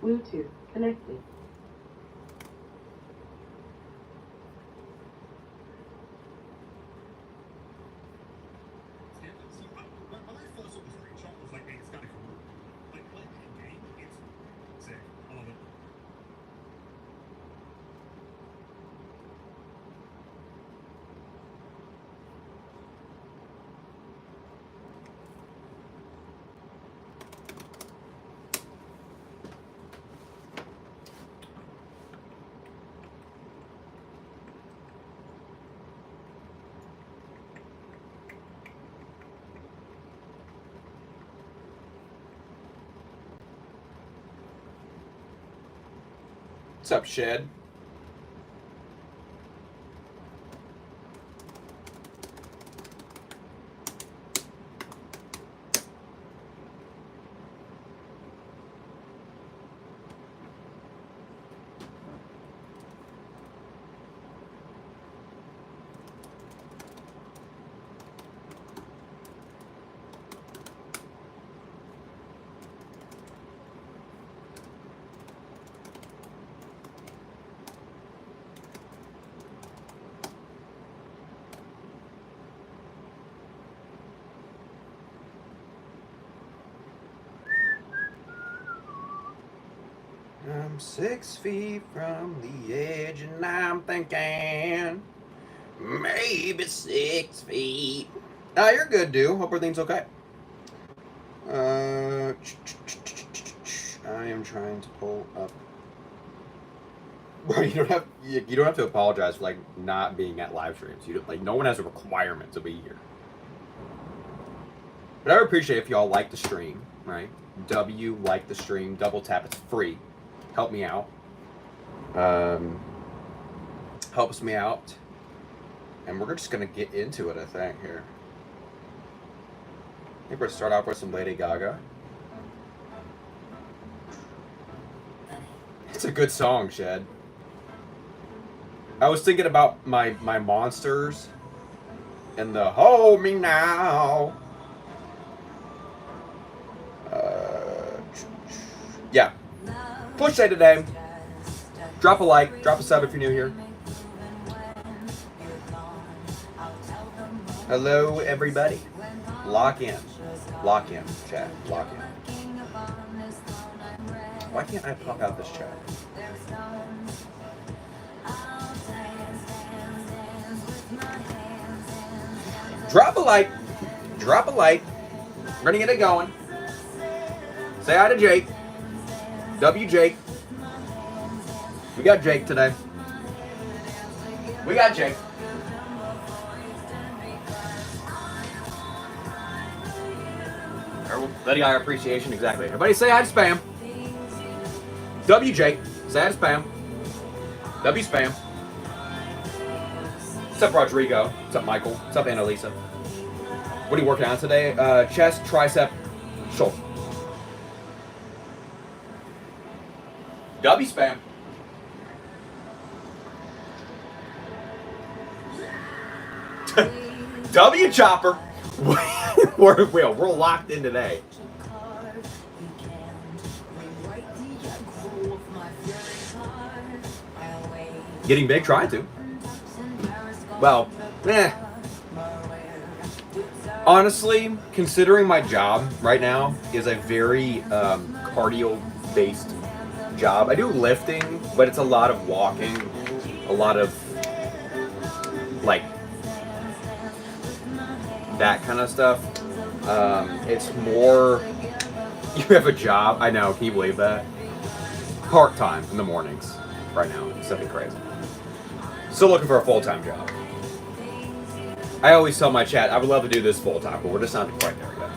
Bluetooth connected. What's up, Shed? I'm 6 feet from the edge and I'm thinking maybe 6 feet. Ah, you're good, dude. Hope everything's okay. I am trying to pull up. Bro, you don't have to apologize for like not being at live streams. You don't, like no one has a requirement to be here. But I would appreciate if y'all like the stream, right? Like the stream, double tap, it's free. Help me out. Helps me out. And we're just gonna get into it, I think, here. I think we're gonna start off with some Lady Gaga. It's a good song, Shed. I was thinking about my monsters and the Hold Me Now. Yeah. Push day today. Drop a like, drop a sub if you're new here. Hello, everybody. Lock in, chat, lock in. Why can't I pop out this chat? Drop a like. We're gonna get it going. Say hi to Jake. Jake. We got Jake today. We got Jake. Letting our appreciation, exactly. Everybody say hi to Spam. Jake. Say hi to Spam. Spam. What's up, Rodrigo? What's up, Michael? What's up, Annalisa? What are you working on today? Chest, tricep, shoulder. Spam. Chopper. we're locked in today. Getting big, trying to. Well, honestly, considering my job right now is a very cardio-based job. I do lifting, but it's a lot of walking, a lot of like that kind of stuff. It's more, you have a job, I know, can you believe that? Part-time in the mornings right now, it's something crazy. Still looking for a full-time job. I always tell my chat, I would love to do this full-time, but we're just not quite there yet.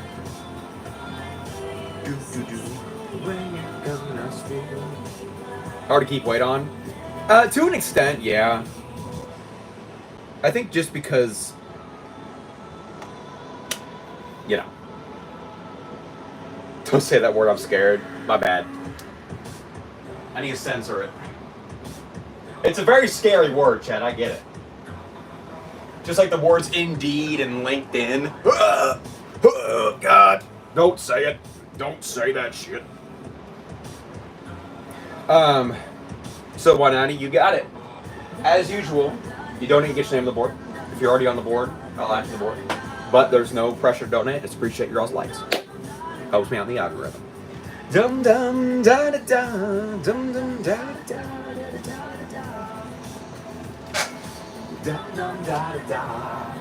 Hard to keep weight on? To an extent, yeah. I think just because, you know. Don't say that word, I'm scared. My bad. I need to censor it. It's a very scary word, Chad, I get it. Just like the words Indeed and LinkedIn. Oh, God. Don't say it. Don't say that shit. So 190, you got it. As usual, you don't need to get your name on the board. If you're already on the board, I'll add you to the board. But there's no pressure to donate. Just appreciate your all's likes. Helps me out in the algorithm. Dum dum da da da, dum dum da da dum dum da da.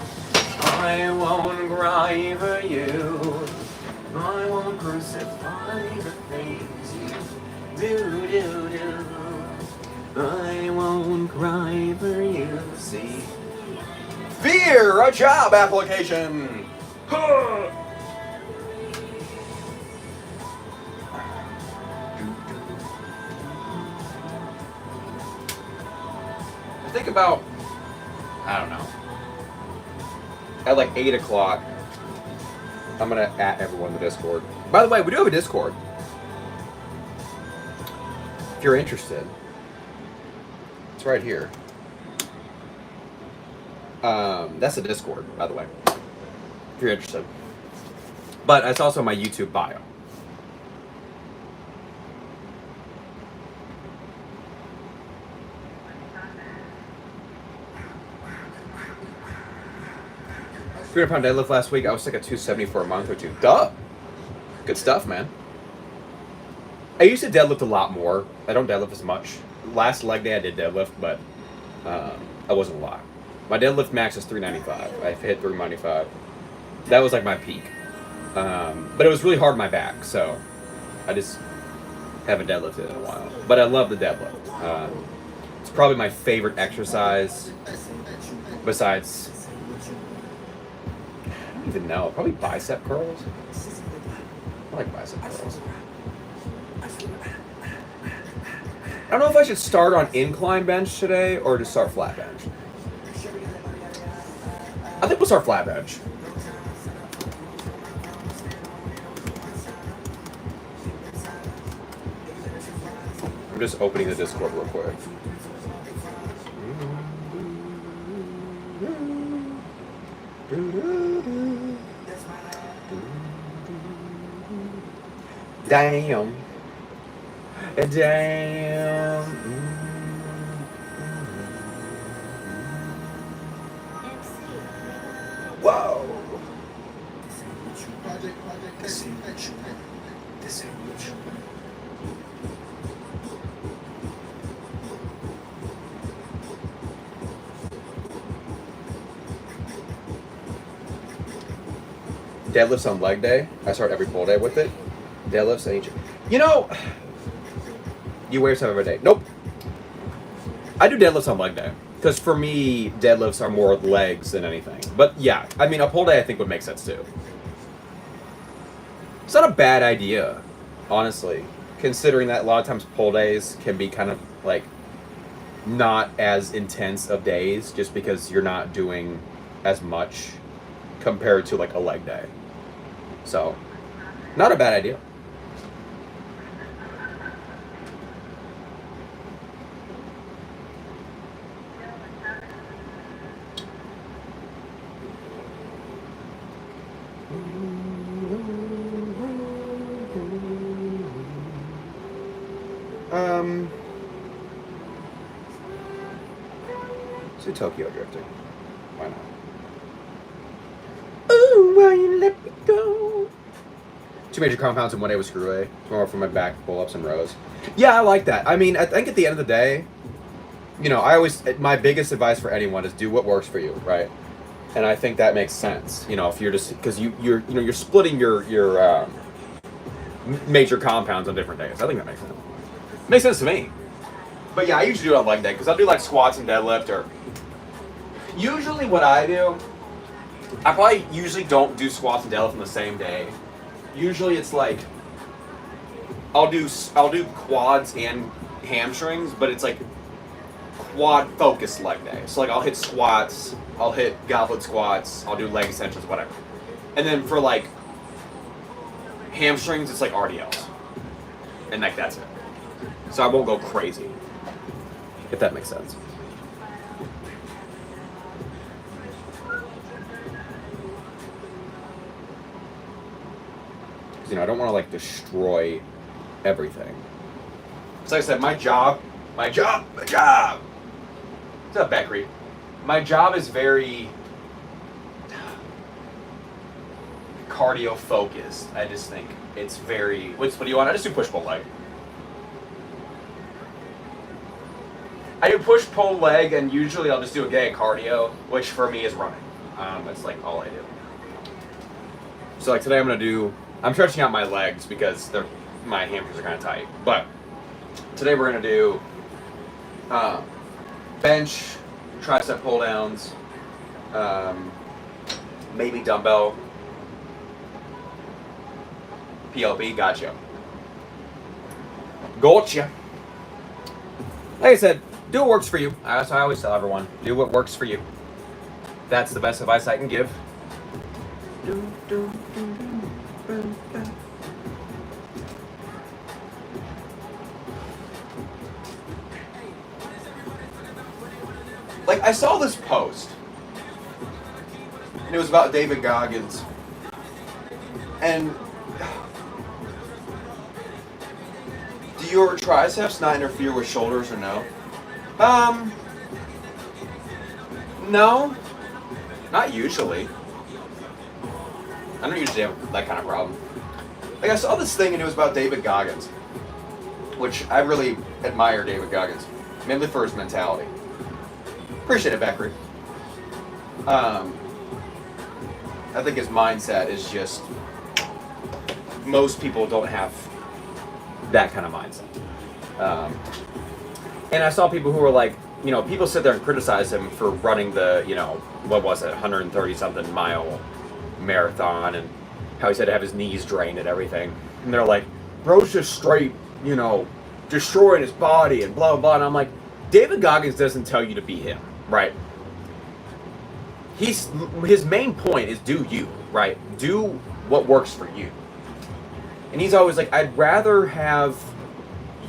I won't cry for you. I won't crucify the things you do. I won't cry for you. See, fear a job application. Think about, I don't know, at like 8 o'clock, I'm going to at everyone in the Discord. By the way, we do have a Discord. If you're interested, it's right here. That's the Discord, by the way, if you're interested. But it's also my YouTube bio. £300 deadlift last week. I was sick at 270 for a month or two. Duh. Good stuff, man. I used to deadlift a lot more. I don't deadlift as much. Last leg day I did deadlift, but I wasn't a lot. My deadlift max is 395. I hit 395. That was like my peak. But it was really hard on my back, so I just haven't deadlifted in a while. But I love the deadlift. It's probably my favorite exercise besides, I don't even know, probably bicep curls. I like bicep curls. I don't know if I should start on incline bench today or just start flat bench. I think we'll start flat bench. I'm just opening the Discord real quick. Damn. Damn. Whoa. Deadlifts on leg day. I start every pull day with it. Deadlifts and each. You know, you wear stuff every day. Nope. I do deadlifts on leg day because for me, deadlifts are more legs than anything. But yeah, I mean, a pull day I think would make sense too. It's not a bad idea, honestly, considering that a lot of times pull days can be kind of like not as intense of days just because you're not doing as much compared to like a leg day. So, not a bad idea. So Tokyo drifting. Why not? Ooh, why you let me go? 2 major compounds in 1 day with screw A. Tomorrow for my back pull-ups and rows. Yeah, I like that. I mean, I think at the end of the day, you know, my biggest advice for anyone is do what works for you, right? And I think that makes sense. You know, if you're just because you're splitting your major compounds on different days. I think that makes sense. Makes sense to me. But yeah, I usually do it on leg day because I'll do like squats and deadlift or. Usually, what I do, I probably usually don't do squats and deadlift on the same day. Usually, it's like I'll do quads and hamstrings, but it's like quad focused leg day. So like I'll hit squats, I'll hit goblet squats, I'll do leg extensions, whatever. And then for like hamstrings, it's like RDLs, and like that's it. So I won't go crazy, if that makes sense. You know, I don't want to like destroy everything. So like I said, my job. What's up, Beckery? My job is very cardio focused. I just think it's very. What do you want? I just do push pull leg. I do push pull leg, and usually I'll just do a day of cardio, which for me is running. That's like all I do. So like today I'm stretching out my legs because my hamstrings are kind of tight. But today we're gonna do bench, tricep pull downs, maybe dumbbell, PLB. Gotcha. Like I said, do what works for you. As I always tell everyone, do what works for you. That's the best advice I can give. Like, I saw this post, and it was about David Goggins, and do your triceps not interfere with shoulders or no? No, not usually. I don't usually have that kind of problem. Like, I saw this thing and it was about David Goggins, which I really admire David Goggins, mainly for his mentality. Appreciate it, Beckery. I think his mindset is just, most people don't have that kind of mindset. And I saw people who were like, people sit there and criticize him for running the, 130 something mile marathon, and how he said to have his knees drained and everything. And they're like, bro's just straight, destroying his body and blah, blah, blah. And I'm like, David Goggins doesn't tell you to be him, right? His main point is do you, right? Do what works for you. And he's always like, I'd rather have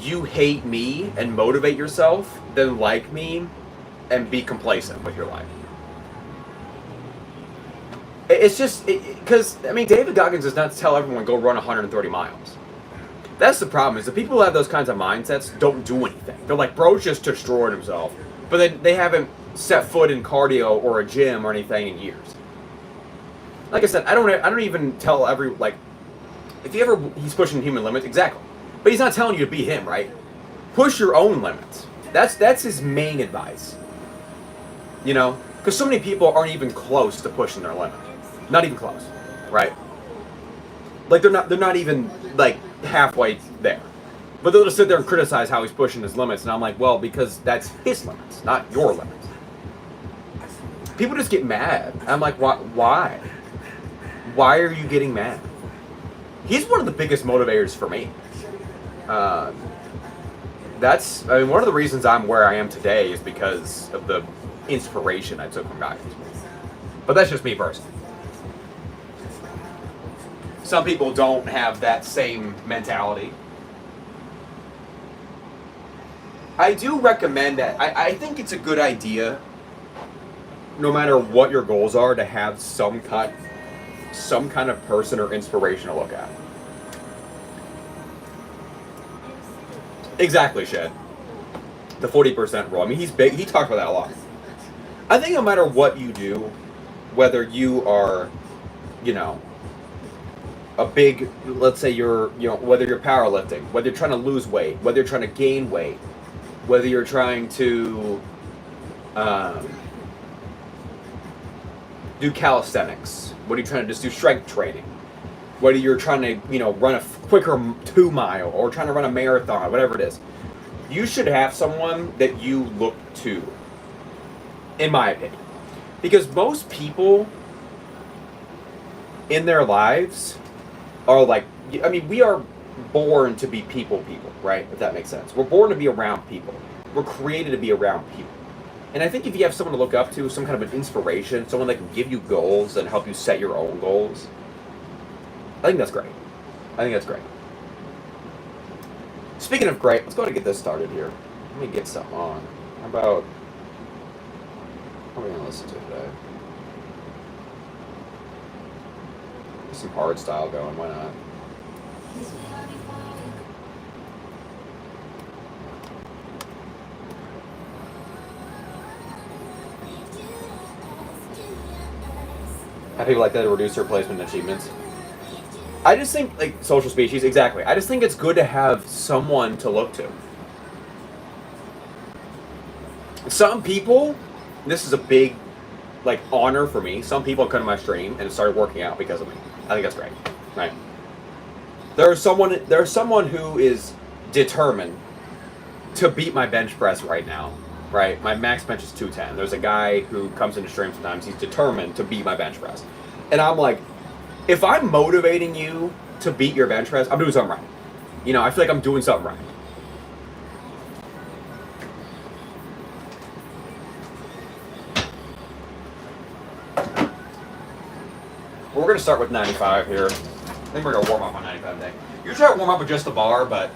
you hate me and motivate yourself than like me and be complacent with your life. It's just, because, David Goggins does not tell everyone go run 130 miles. That's the problem, is the people who have those kinds of mindsets don't do anything. They're like, bro's just destroyed himself. But they haven't set foot in cardio or a gym or anything in years. Like I said, I don't even tell if he's pushing human limits, exactly. But he's not telling you to be him, right? Push your own limits. That's his main advice. Because so many people aren't even close to pushing their limit. Not even close, right? Like they're not even like halfway there. But they'll just sit there and criticize how he's pushing his limits, and I'm like, well, because that's his limits, not your limits. People just get mad. I'm like, why? Why are you getting mad? He's one of the biggest motivators for me. One of the reasons I'm where I am today is because of the inspiration I took from Goggins. But that's just me personally. Some people don't have that same mentality. I do recommend that. I think it's a good idea, no matter what your goals are, to have some kind of person or inspiration to look at. Exactly, Shed. The 40% rule. He's big. He talked about that a lot. I think no matter what you do, whether you are, a big, let's say whether you're powerlifting, whether you're trying to lose weight, whether you're trying to gain weight, whether you're trying to do calisthenics, whether you're trying to just do strength training, whether you're trying to, run a quicker 2 mile or trying to run a marathon, whatever it is, you should have someone that you look to, in my opinion. Because most people in their lives are like, we are born to be people, right? If that makes sense. We're born to be around people. We're created to be around people. And I think if you have someone to look up to, some kind of an inspiration, someone that can give you goals and help you set your own goals, I think that's great. Speaking of great, let's go ahead and get this started here. Let me get something on. What are we going to listen to today? Get some hard style going, why not? Have people like that to reduce their placement achievements. I just think, like, social species, exactly. I just think it's good to have someone to look to. Some people, this is a big, like, honor for me. Some people come to my stream and started working out because of me. I think that's great, right? There's someone who is determined to beat my bench press right now, right? My max bench is 210. There's a guy who comes into stream sometimes. He's determined to beat my bench press, and I'm like, if I'm motivating you to beat your bench press, I'm doing something right. You know, I feel like I'm doing something right. We're gonna start with 95 here. I think we're gonna warm up on 95 today. Usually I warm up with just the bar, but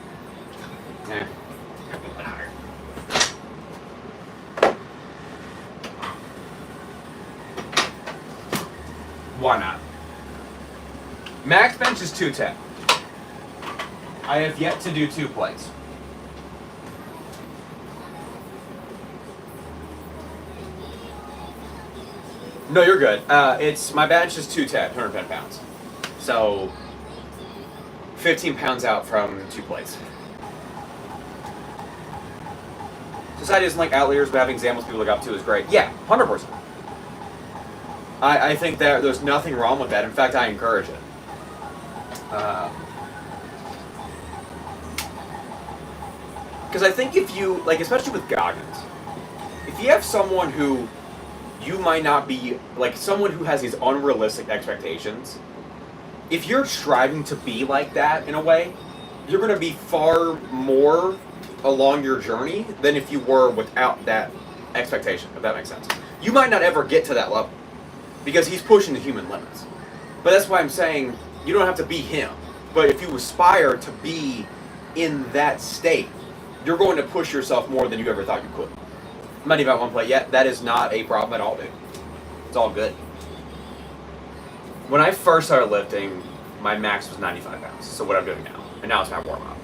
why not? Max bench is 210. I have yet to do 2 plates. No, you're good. It's my bench is 210, 110 pounds. So 15 pounds out from 2 plates. Society doesn't like outliers, but having examples people look up to is great. Yeah, 100%. I think that there's nothing wrong with that. In fact, I encourage it. Because I think if you, like, especially with Goggins, if you have someone who you might not be, like, someone who has these unrealistic expectations, if you're striving to be like that in a way, you're going to be far more along your journey than if you were without that expectation, if that makes sense. You might not ever get to that level because he's pushing the human limits. But that's why I'm saying you don't have to be him. But if you aspire to be in that state, you're going to push yourself more than you ever thought you could. I'm not even at 1 plate yet. That is not a problem at all, dude. It's all good. When I first started lifting, my max was 95 pounds. So what I'm doing now. And now it's my warm-up.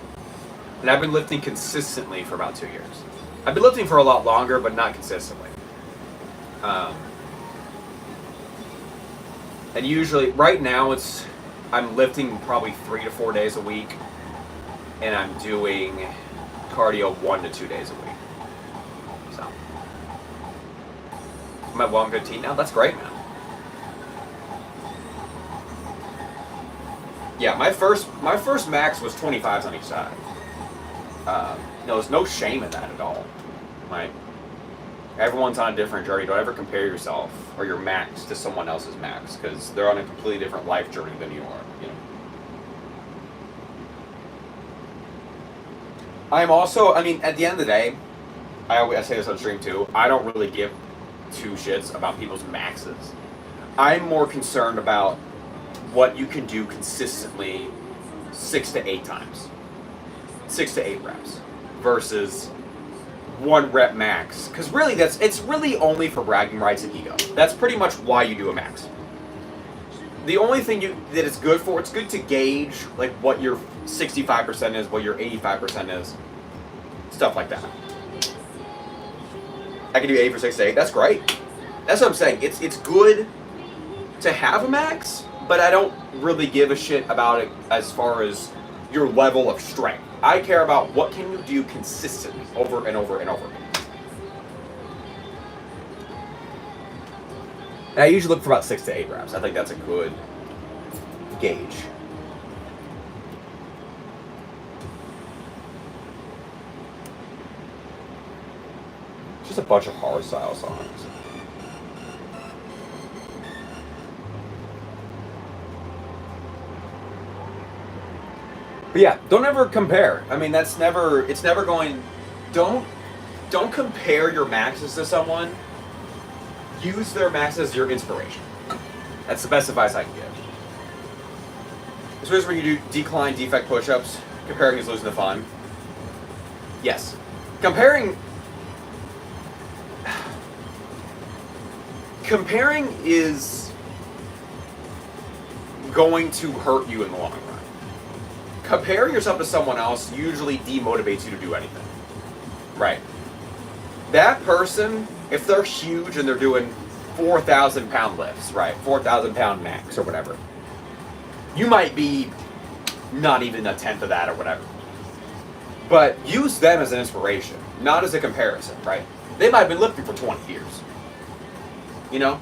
And I've been lifting consistently for about 2 years. I've been lifting for a lot longer, but not consistently. And usually, right now, I'm lifting probably 3 to 4 days a week. And I'm doing cardio 1 to 2 days a week. So I'm at 115 now. That's great, man. Yeah, my first max was 25s on each side. There's no shame in that at all. Right? Everyone's on a different journey. Don't ever compare yourself or your max to someone else's max because they're on a completely different life journey than you are. You know. I'm also, I mean, at the end of the day, I say this on stream too, I don't really give 2 shits about people's maxes. I'm more concerned about what you can do consistently 6 to 8 times. 6 to 8 reps versus 1 rep max. Because really, it's really only for bragging rights and ego. That's pretty much why you do a max. The only thing that it's good for, it's good to gauge like what your 65% is, what your 85% is, stuff like that. I can do 8 for 6 to 8. That's great. That's what I'm saying. It's good to have a max, but I don't really give a shit about it as far as your level of strength. I care about what can you do consistently over and over and over again. And I usually look for about 6 to 8 reps. I think that's a good gauge. Just a bunch of hardstyle songs. But yeah, don't ever compare. I mean, it's never going, don't compare your maxes to someone. Use their maxes as your inspiration. That's the best advice I can give. Especially when you do decline defect push-ups, comparing is losing the fun. Yes. Comparing is going to hurt you in the long run. Comparing yourself to someone else usually demotivates you to do anything. Right. That person, if they're huge and they're doing 4,000 pound lifts, right? 4,000 pound max or whatever. You might be not even a tenth of that or whatever. But use them as an inspiration, not as a comparison, right? They might have been lifting for 20 years. You know?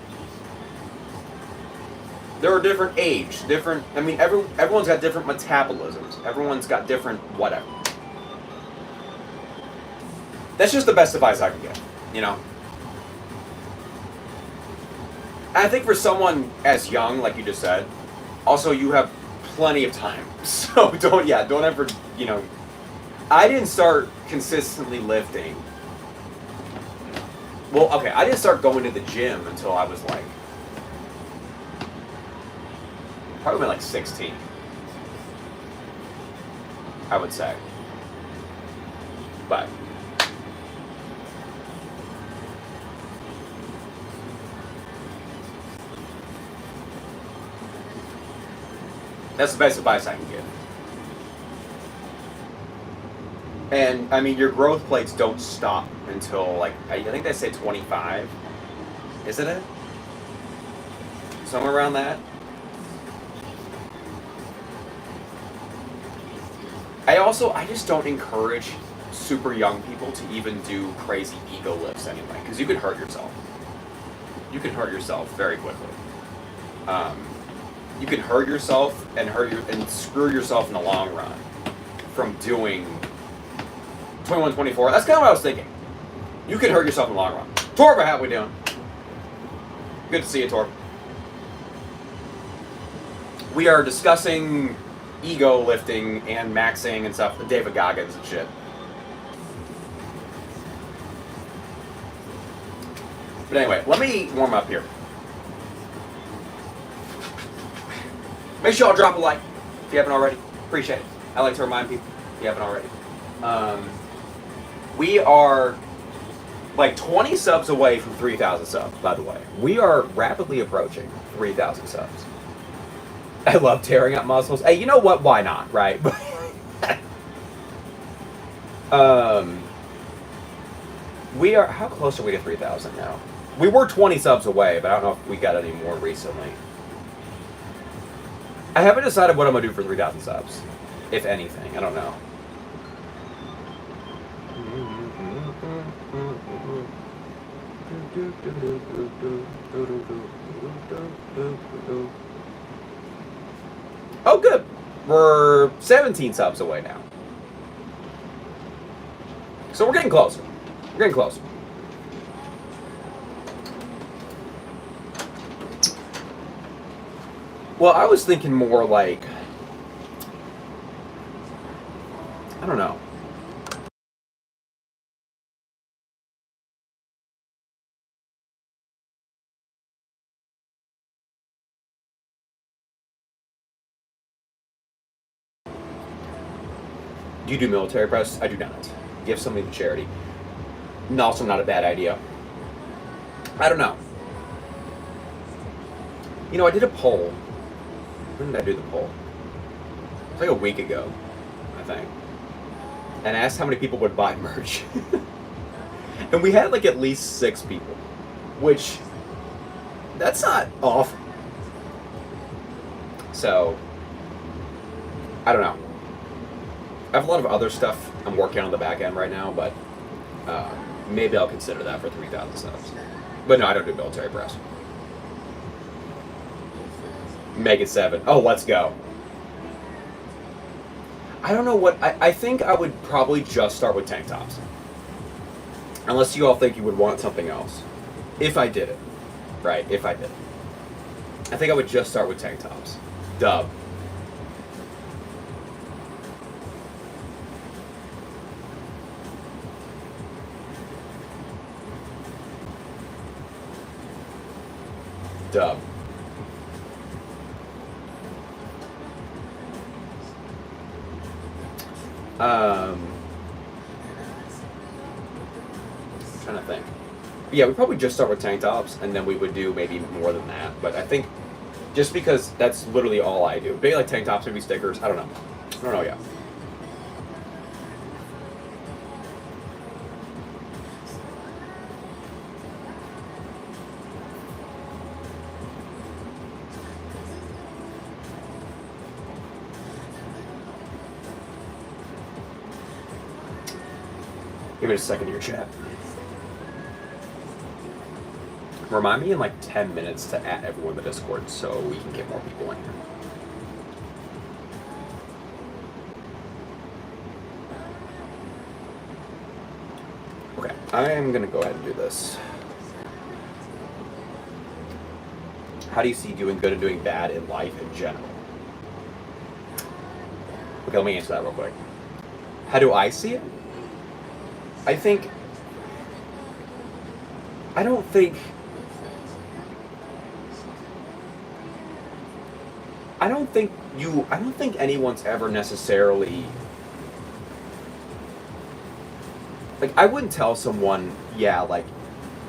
They're a different age, different, I mean, everyone's got different metabolisms. Everyone's got different whatever. That's just the best advice I can give, you know? And I think for someone as young, like you just said, also you have plenty of time. So don't ever, you know, I didn't start consistently lifting. Well, okay, I didn't start going to the gym until I was like, probably like 16, I would say. But that's the best advice I can give. And I mean, your growth plates don't stop until like, I think they say 25, isn't it? Somewhere around that. I just don't encourage super young people to even do crazy ego lifts anyway, because you can hurt yourself. You can hurt yourself very quickly. You can hurt yourself and screw yourself in the long run from doing 21, 24. That's kind of what I was thinking. You can hurt yourself in the long run. Torb, how we doing? Good to see you, Torb. We are discussing ego lifting and maxing and stuff, David Goggins and shit. But anyway, let me warm up here. Make sure y'all drop a like if you haven't already. Appreciate it. I like to remind people if you haven't already. We are like 20 subs away from 3,000 subs, by the way. We are rapidly approaching 3,000 subs. I love tearing up muscles. Hey, you know what? Why not, right? We are, how close are we to 3,000 now? We were 20 subs away, but I don't know if we got any more recently. I haven't decided what I'm going to do for 3,000 subs, if anything. I don't know. Oh, good. We're 17 subs away now. So we're getting closer. We're getting closer. Well, I was thinking more like, I don't know. Do you do military press? I do not. Give something to charity. And also not a bad idea. I don't know. You know, I did a poll. When did I do the poll? It was like a week ago, I think. And I asked how many people would buy merch. And we had like at least 6 people. Which, that's not awful. So, I don't know. I have a lot of other stuff I'm working on the back end right now, but maybe I'll consider that for 3,000 subs. But no, I don't do military press. Make it 7. Oh, let's go. I don't know what... I think I would probably just start with tank tops. Unless you all think you would want something else. If I did it. Right, if I did it. I think I would just start with tank tops. Dub. Dub. Trying to think. Yeah, we'd probably just start with tank tops, and then we would do maybe more than that. But I think just because that's literally all I do. Maybe like tank tops, maybe stickers. I don't know. I don't know yet. Give it a second to your chat. Remind me in like 10 minutes to add everyone in the Discord so we can get more people in here. Okay, I am gonna go ahead and do this. How do you see doing good and doing bad in life in general? Okay, let me answer that real quick. How do I see it? I don't think anyone's ever necessarily, like, I wouldn't tell someone, yeah, like,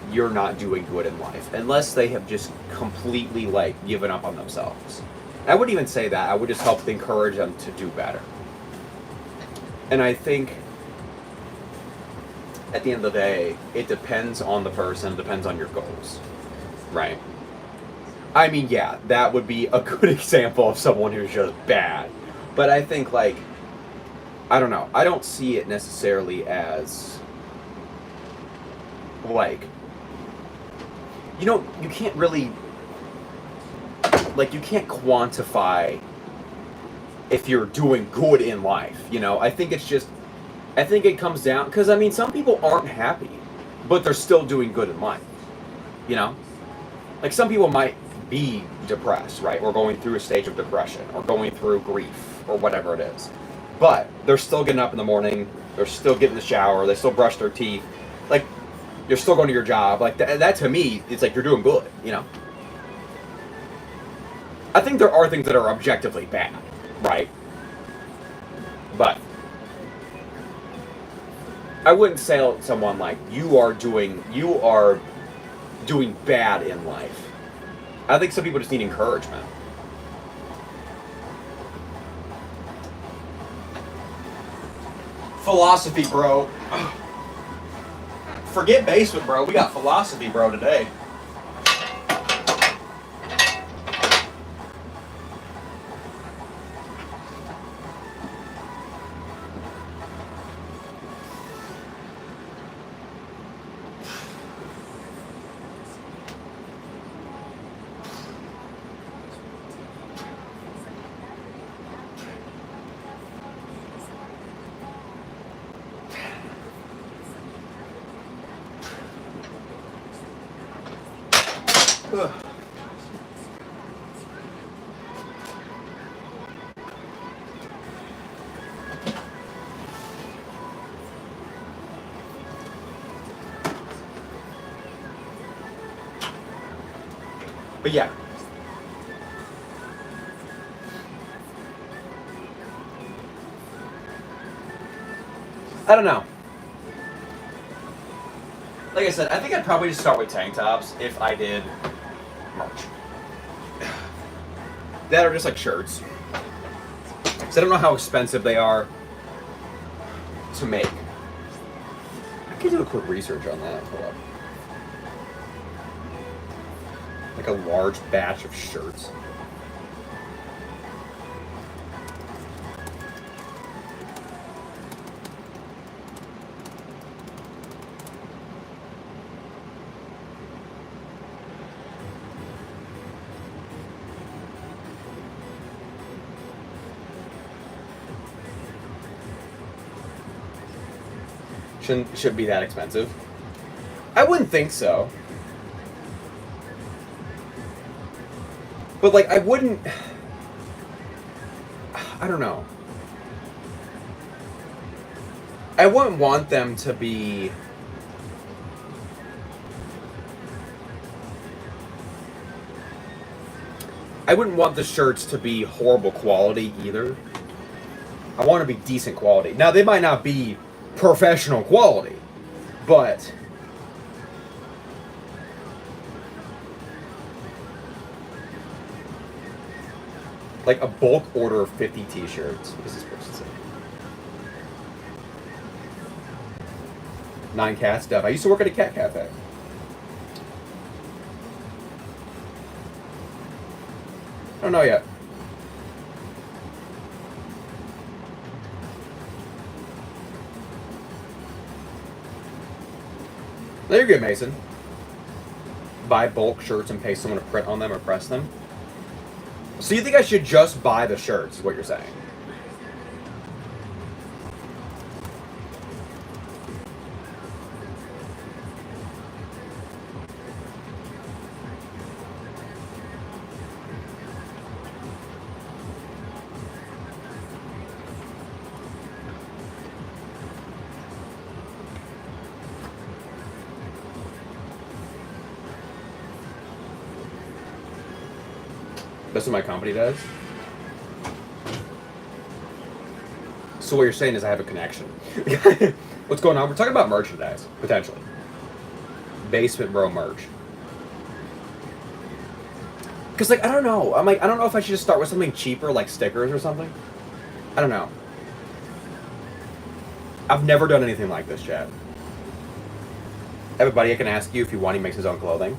you're not doing good in life, unless they have just completely, like, given up on themselves. I wouldn't even say that. I would just help encourage them to do better. And I think, at the end of the day, it depends on the person, it depends on your goals, right? I mean, yeah, that would be a good example of someone who's just bad. But I think, like, I don't know. I don't see it necessarily as, like, you can't really, like, you can't quantify if you're doing good in life, you know? I think it comes down, because, I mean, some people aren't happy, but they're still doing good in life, you know? Like, some people might be depressed, right? Or going through a stage of depression, or going through grief, or whatever it is. But they're still getting up in the morning, they're still getting the shower, they still brush their teeth. Like, you're still going to your job. Like, that to me, it's like you're doing good, you know? I think there are things that are objectively bad, right? But I wouldn't say to someone like, you are doing bad in life. I think some people just need encouragement. Philosophy, bro. Forget basement, bro. We got philosophy, bro, today. Ugh. But yeah. I don't know. Like I said, I think I'd probably just start with tank tops if I did merch. That are just like shirts. So I don't know how expensive they are to make. I could do a quick research on that. Hold up. Like a large batch of shirts. Shouldn't be that expensive. I wouldn't think so. But like, I wouldn't, I don't know. I wouldn't want them to be, I wouldn't want the shirts to be horrible quality either. I want to be decent quality. Now, they might not be professional quality, but like a bulk order of 50 t-shirts. What does this person say? 9 cats deaf. I used to work at a cat cafe. I don't know yet. No, you're good, Mason. Buy bulk shirts and pay someone to print on them or press them. So you think I should just buy the shirts, is what you're saying? That's what my company does. So what you're saying is I have a connection. What's going on? We're talking about merchandise, potentially. Basement Bro merch. Because, like, I don't know. I don't know if I should just start with something cheaper, like stickers or something. I don't know. I've never done anything like this, Chad. I have a buddy I can ask you if you want. He makes his own clothing.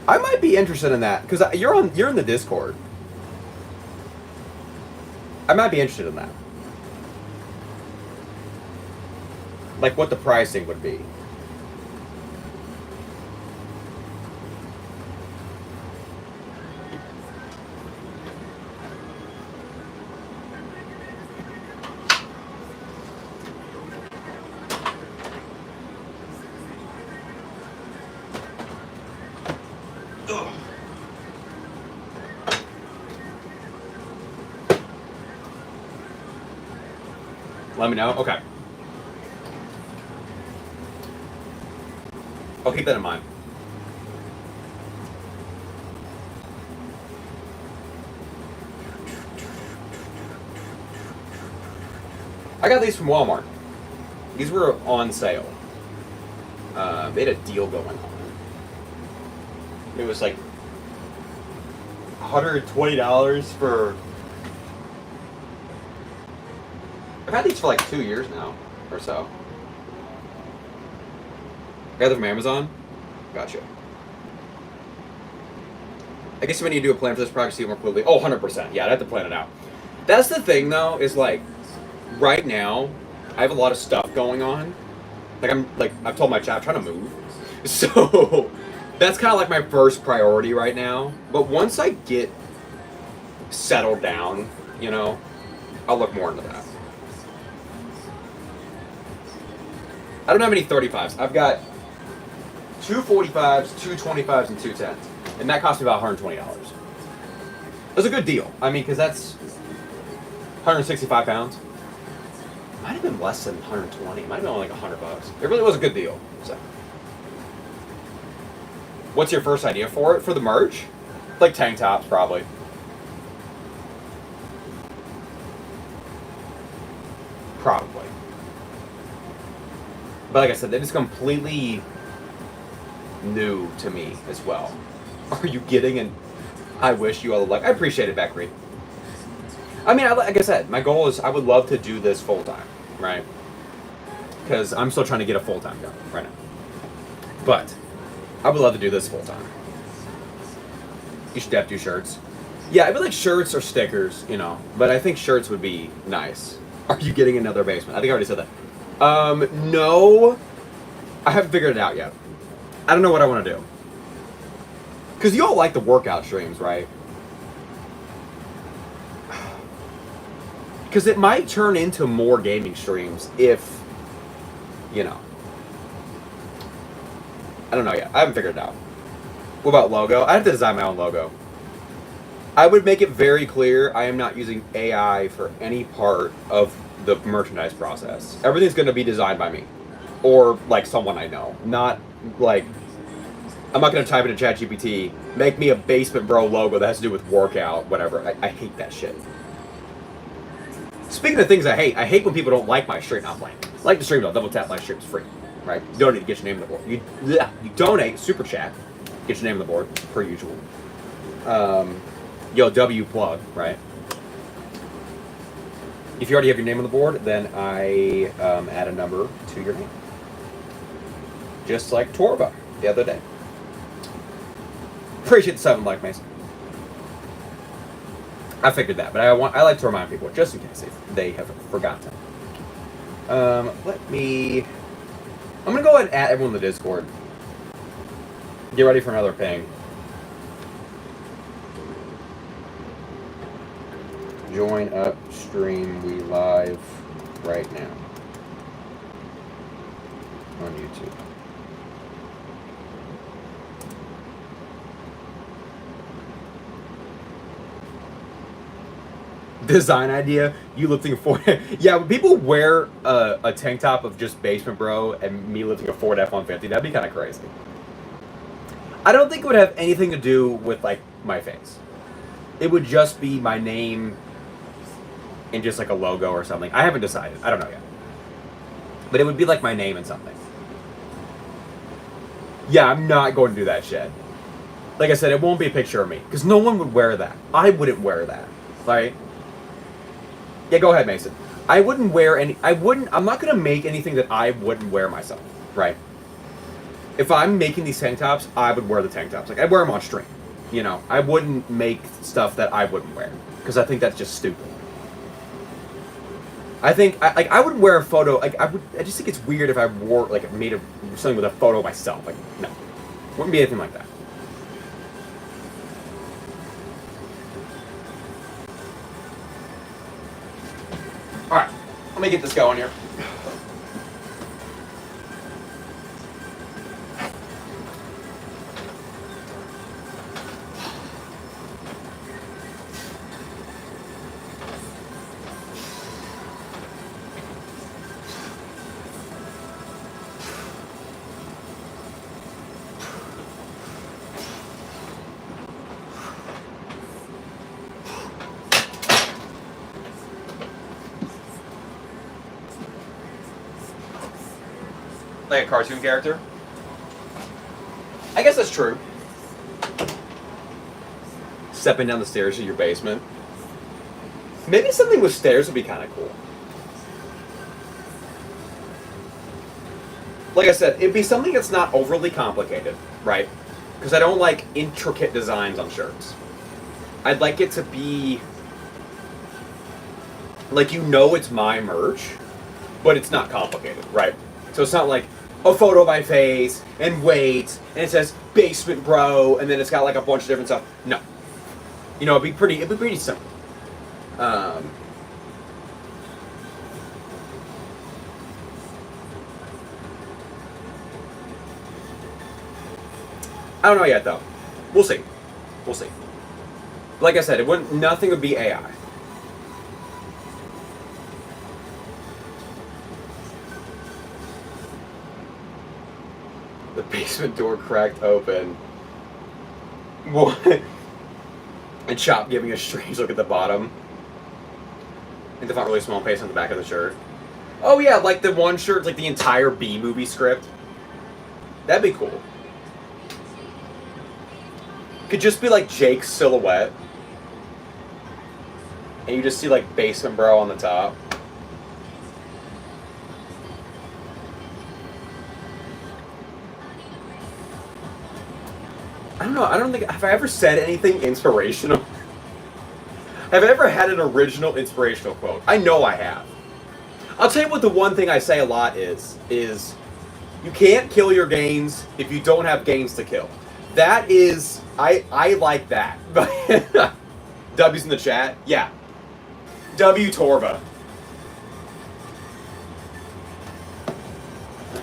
I might be interested in that because you're in the Discord. I might be interested in that. Like what the pricing would be. Let me know. Okay. I'll keep that in mind. I got these from Walmart. These were on sale. They had a deal going on. It was like $120 for... I've had these for like 2 years now, or so. Got them from Amazon? Gotcha. I guess when you do a plan for this project, see it more clearly. Oh, 100%. Yeah, I'd have to plan it out. That's the thing, though, is like, right now, I have a lot of stuff going on. I've told my chat, I'm trying to move. So, that's kind of like my first priority right now. But once I get settled down, you know, I'll look more into that. I don't have any 35s. I've got two 45s, two 25s, and two 10s. And that cost me about $120. That's a good deal. I mean, because that's 165 pounds. Might have been less than 120. Might have been only like $100. It really was a good deal. So, what's your first idea for it? For the merch? Like tank tops, probably. Probably. But like I said, that is completely new to me as well. Are you getting an I wish you all the luck? I appreciate it, Beck Reed. I mean, like I said, my goal is I would love to do this full time, right? Because I'm still trying to get a full time job right now. But I would love to do this full time. You should have to do shirts. Yeah, I'd be like shirts or stickers, you know. But I think shirts would be nice. Are you getting another basement? I think I already said that. No. I haven't figured it out yet. I don't know what I want to do. Because you all like the workout streams, right? Because it might turn into more gaming streams if, you know. I don't know yet. I haven't figured it out. What about logo? I have to design my own logo. I would make it very clear I am not using AI for any part of the merchandise process. Everything's going to be designed by me. Or, like, someone I know. Not, like, I'm not going to type into ChatGPT, make me a Basement Bro logo that has to do with workout, whatever. I hate that shit. Speaking of things I hate when people don't like my stream. Not playing. Like the stream, though. Double tap, my stream's free. Right? You donate to get your name on the board. You donate, super chat, get your name on the board, per usual. Yo, W plug, right? If you already have your name on the board, then I add a number to your name. Just like Torba the other day. Appreciate the 7 like Mason. I figured that, but I like to remind people just in case they have forgotten. Let me I'm gonna go ahead and add everyone in the Discord. Get ready for another ping. Join Upstream. We live right now on YouTube. Design idea, you lifting a Ford. Yeah, when people wear a tank top of just Basement Bro and me lifting a Ford F-150, that'd be kind of crazy. I don't think it would have anything to do with like my face. It would just be my name and just like a logo or something. I haven't decided. I don't know yet. But it would be like my name and something. Yeah, I'm not going to do that shit. Like I said, it won't be a picture of me because no one would wear that. I wouldn't wear that, right? Yeah, go ahead, Mason. I wouldn't wear any. I'm not gonna make anything that I wouldn't wear myself, right? If I'm making these tank tops, I would wear the tank tops. Like I'd wear them on stream. You know, I wouldn't make stuff that I wouldn't wear because I think that's just stupid. I think I would wear a photo. Like I just think it's weird if I wore like made something with a photo of myself. Like no, wouldn't be anything like that. All right, let me get this going here. Like a cartoon character? I guess that's true. Stepping down the stairs to your basement. Maybe something with stairs would be kind of cool. Like I said, it'd be something that's not overly complicated, right? Because I don't like intricate designs on shirts. I'd like it to be like, you know, it's my merch, but it's not complicated, right? So it's not like a photo of my face and weight, and it says Basement Bro, and then it's got like a bunch of different stuff. No, you know, it'd be pretty simple. I don't know yet though. We'll see. We'll see. Like I said, nothing would be AI. The basement door cracked open. What? And Chop giving a strange look at the bottom. And the font really small paste on the back of the shirt. Oh yeah, like the one shirt, like the entire B movie script. That'd be cool. Could just be like Jake's silhouette. And you just see like Basement Bro on the top. I don't know, I don't think, have I ever said anything inspirational? Have I ever had an original inspirational quote? I know I have. I'll tell you what the one thing I say a lot is you can't kill your gains if you don't have gains to kill. That is, I like that. W's in the chat? Yeah. W Torva.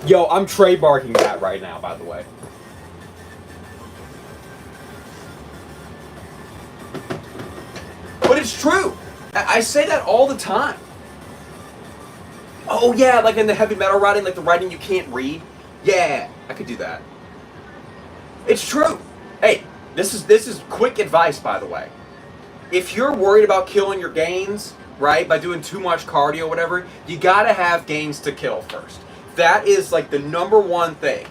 Yo, I'm trademarking that right now, by the way. But it's true. I say that all the time. Oh yeah, like in the heavy metal writing, like the writing you can't read. Yeah, I could do that. It's true. Hey, this is quick advice, by the way. If you're worried about killing your gains, right, by doing too much cardio or whatever, you gotta have gains to kill first. That is like the number one thing.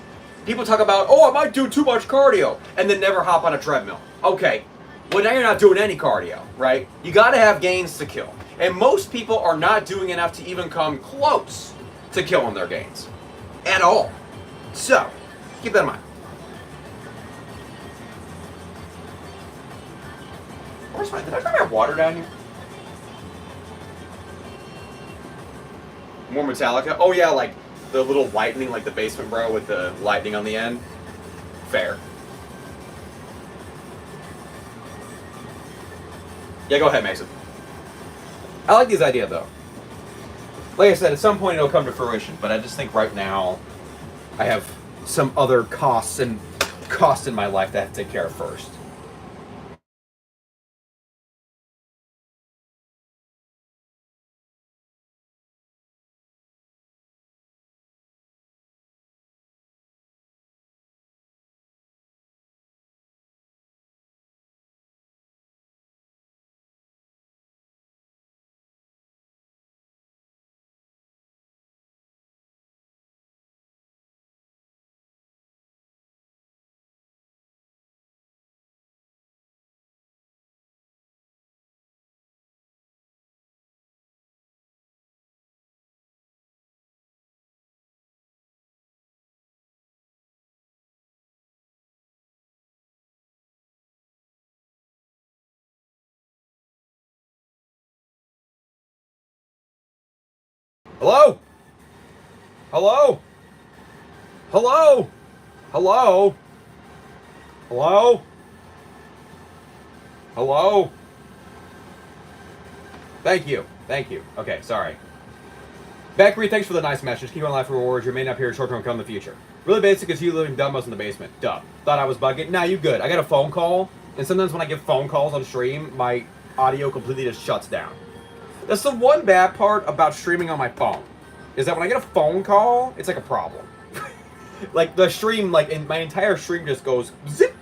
People talk about, oh, I might do too much cardio, and then never hop on a treadmill. Okay. Well, now you're not doing any cardio, right? You got to have gains to kill. And most people are not doing enough to even come close to killing their gains. At all. So, keep that in mind. Where's my... Did I have water down here? More Metallica? Oh, yeah, like the little lightning, like the Basement Bro with the lightning on the end. Fair. Yeah, go ahead, Mason. I like this idea, though. Like I said, at some point it'll come to fruition, but I just think right now I have some other costs in my life that I have to take care of first. Hello? Hello? Hello? Hello? Hello? Hello? Thank you. Thank you. Okay, sorry. Beckery, thanks for the nice message. Keep on life rewards. You may not appear short term come in the future. Really basic is you living dumbos in the basement. Duh. Thought I was bugging. Nah, you good. I got a phone call, and sometimes when I get phone calls on stream, my audio completely just shuts down. That's the one bad part about streaming on my phone, is that when I get a phone call, it's like a problem. Like the stream, like my entire stream just goes zip.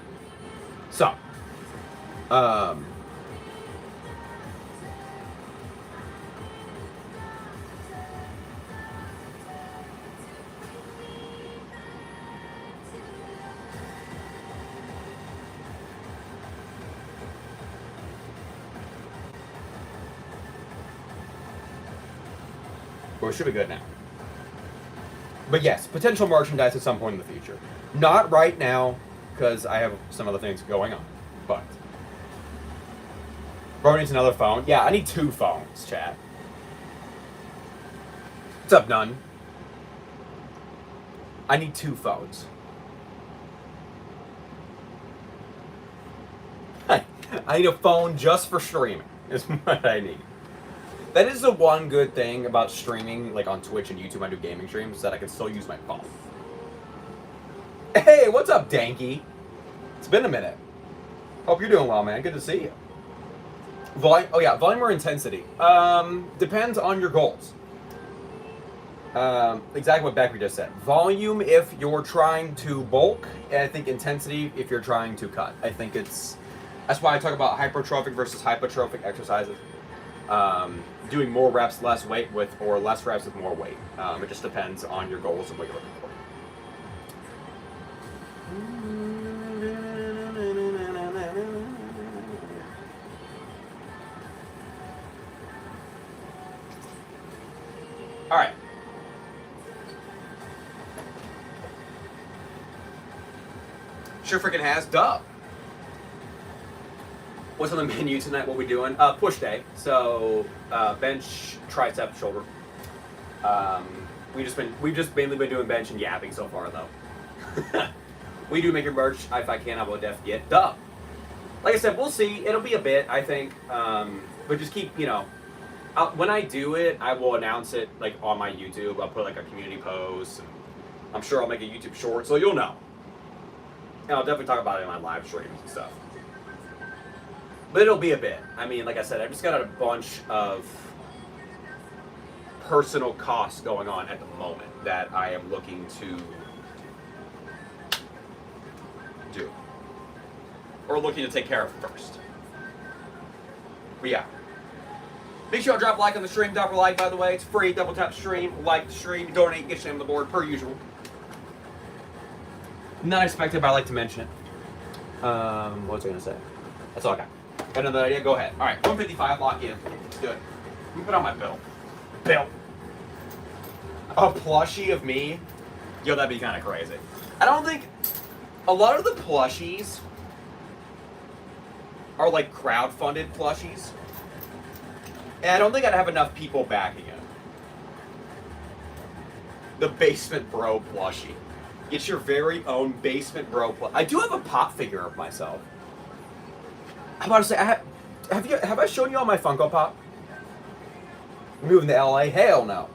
So, well, it should be good now. But yes, potential merchandise at some point in the future. Not right now, because I have some other things going on. But bro needs another phone. Yeah, I need 2 phones, chat. What's up, None? I need 2 phones. I need a phone just for streaming, is what I need. That is the one good thing about streaming, like on Twitch and YouTube. I do gaming streams, is that I can still use my phone. Hey, what's up, Danky? It's been a minute. Hope you're doing well, man. Good to see you. Volume or intensity? Depends on your goals. Exactly what Beckery just said. Volume if you're trying to bulk, and I think intensity if you're trying to cut. I think that's why I talk about hypertrophic versus hypertrophic exercises. Doing more reps, less weight with, or less reps with more weight. It just depends on your goals and what you're looking for. All right. Sure freaking has. Duh. What's on the menu tonight? What we doing? Push day. So bench, tricep, shoulder. We've just mainly been doing bench and yapping so far though. We do make your merch if I can. I will definitely get. Duh. Like I said, we'll see. It'll be a bit, I think. But just keep, when I do it, I will announce it like on my YouTube. I'll put like a community post. And I'm sure I'll make a YouTube short, so you'll know. And I'll definitely talk about it in my live streams and stuff. But it'll be a bit. I mean, like I said, I've just got a bunch of personal costs going on at the moment that I am looking to do. Or looking to take care of first. But yeah. Make sure you drop a like on the stream. Drop a like, by the way. It's free. Double tap stream. Like the stream. Donate. Get your name on the board, per usual. Not expected, but I like to mention it. What was I going to say? That's all I got. Got another idea? Go ahead. All right, 155, lock in. Let's do it. Let me put on my bill. Bill. A plushie of me? Yo, that'd be kind of crazy. I don't think... A lot of the plushies are like crowd-funded plushies. And I don't think I'd have enough people backing it. The Basement Bro plushie. Get your very own Basement Bro plushie. I do have a pop figure of myself. I'm about to say, have I shown you all my Funko Pop? Moving to LA? Hell no.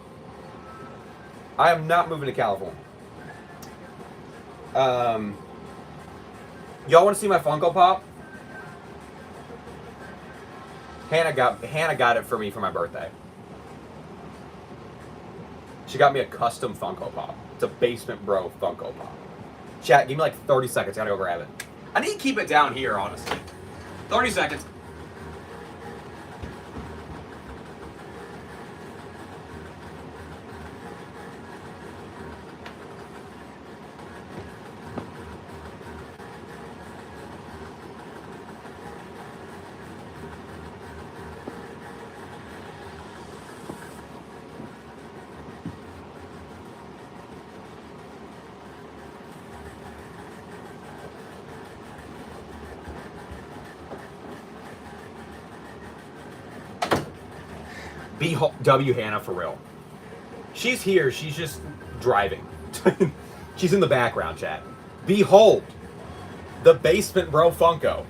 I am not moving to California. Y'all want to see my Funko Pop? Hannah got it for me for my birthday. She got me a custom Funko Pop. It's a Basement Bro Funko Pop. Chat, give me like 30 seconds. I gotta go grab it. I need to keep it down here, honestly. 30 seconds. W Hannah for real. She's here. She's just driving. She's in the background, chat. Behold, the Basement Bro Funko.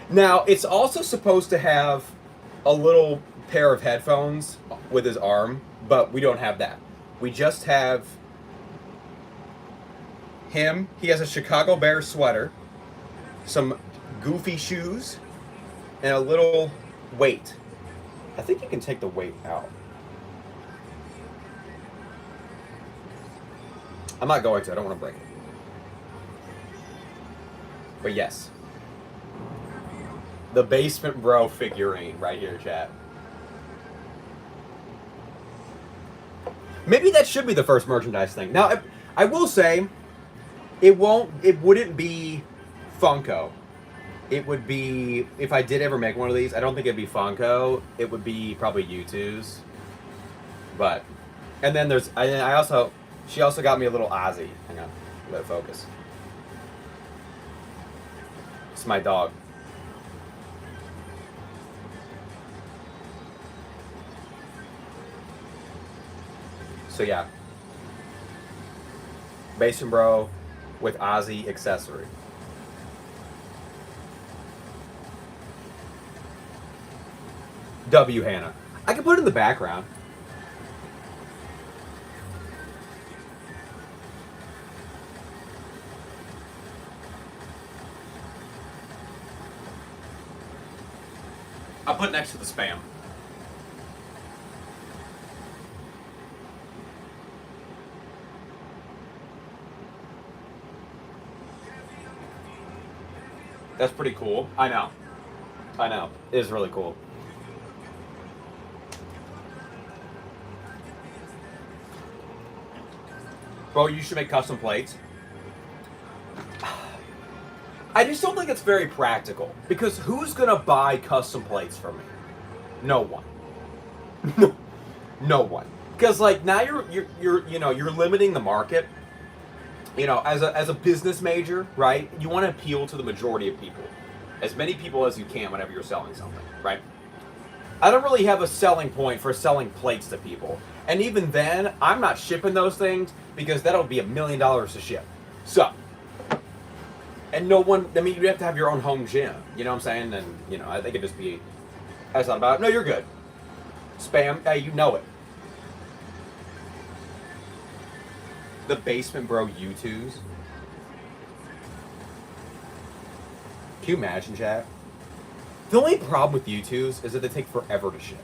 Now, it's also supposed to have a little pair of headphones with his arm, but we don't have that. We just have him. He has a Chicago Bears sweater, some goofy shoes, and a little weight. I think you can take the weight out. I'm not going to. I don't want to break it. But yes. The Basement Bro figurine right here, chat. Maybe that should be the first merchandise thing. Now, I will say, it wouldn't be Funko. It would be, if I did ever make one of these, I don't think it'd be Funko. It would be probably U2's. But, and then she also got me a little Ozzy. Hang on, let it focus. It's my dog. So yeah. Basement Bro with Ozzy accessory. W Hannah. I can put it in the background. I'll put it next to the spam. That's pretty cool. I know. It is really cool. Bro, you should make custom plates. I just don't think it's very practical. Because who's gonna buy custom plates for me? No one. No one. Because like now you're limiting the market. You know, as a business major, right? You want to appeal to the majority of people. As many people as you can whenever you're selling something, right? I don't really have a selling point for selling plates to people. And even then, I'm not shipping those things because that'll be $1 million to ship. So, and no one, I mean, you have to have your own home gym. You know what I'm saying? And, you know, I think it'd just be, that's not about it. No, you're good. Spam, hey, you know it. The Basement Bro U2s. Can you imagine, chat? The only problem with U2s is that they take forever to ship.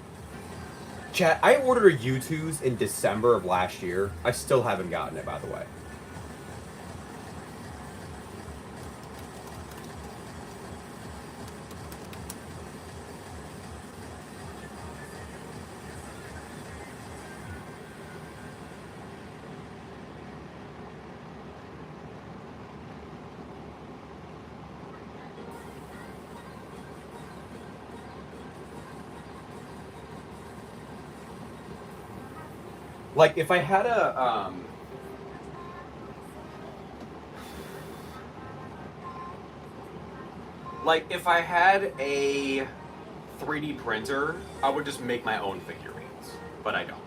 Chat, I ordered a U2s in December of last year. I still haven't gotten it, by the way. Like, if I had a, like, if I had a 3D printer, I would just make my own figurines. But I don't.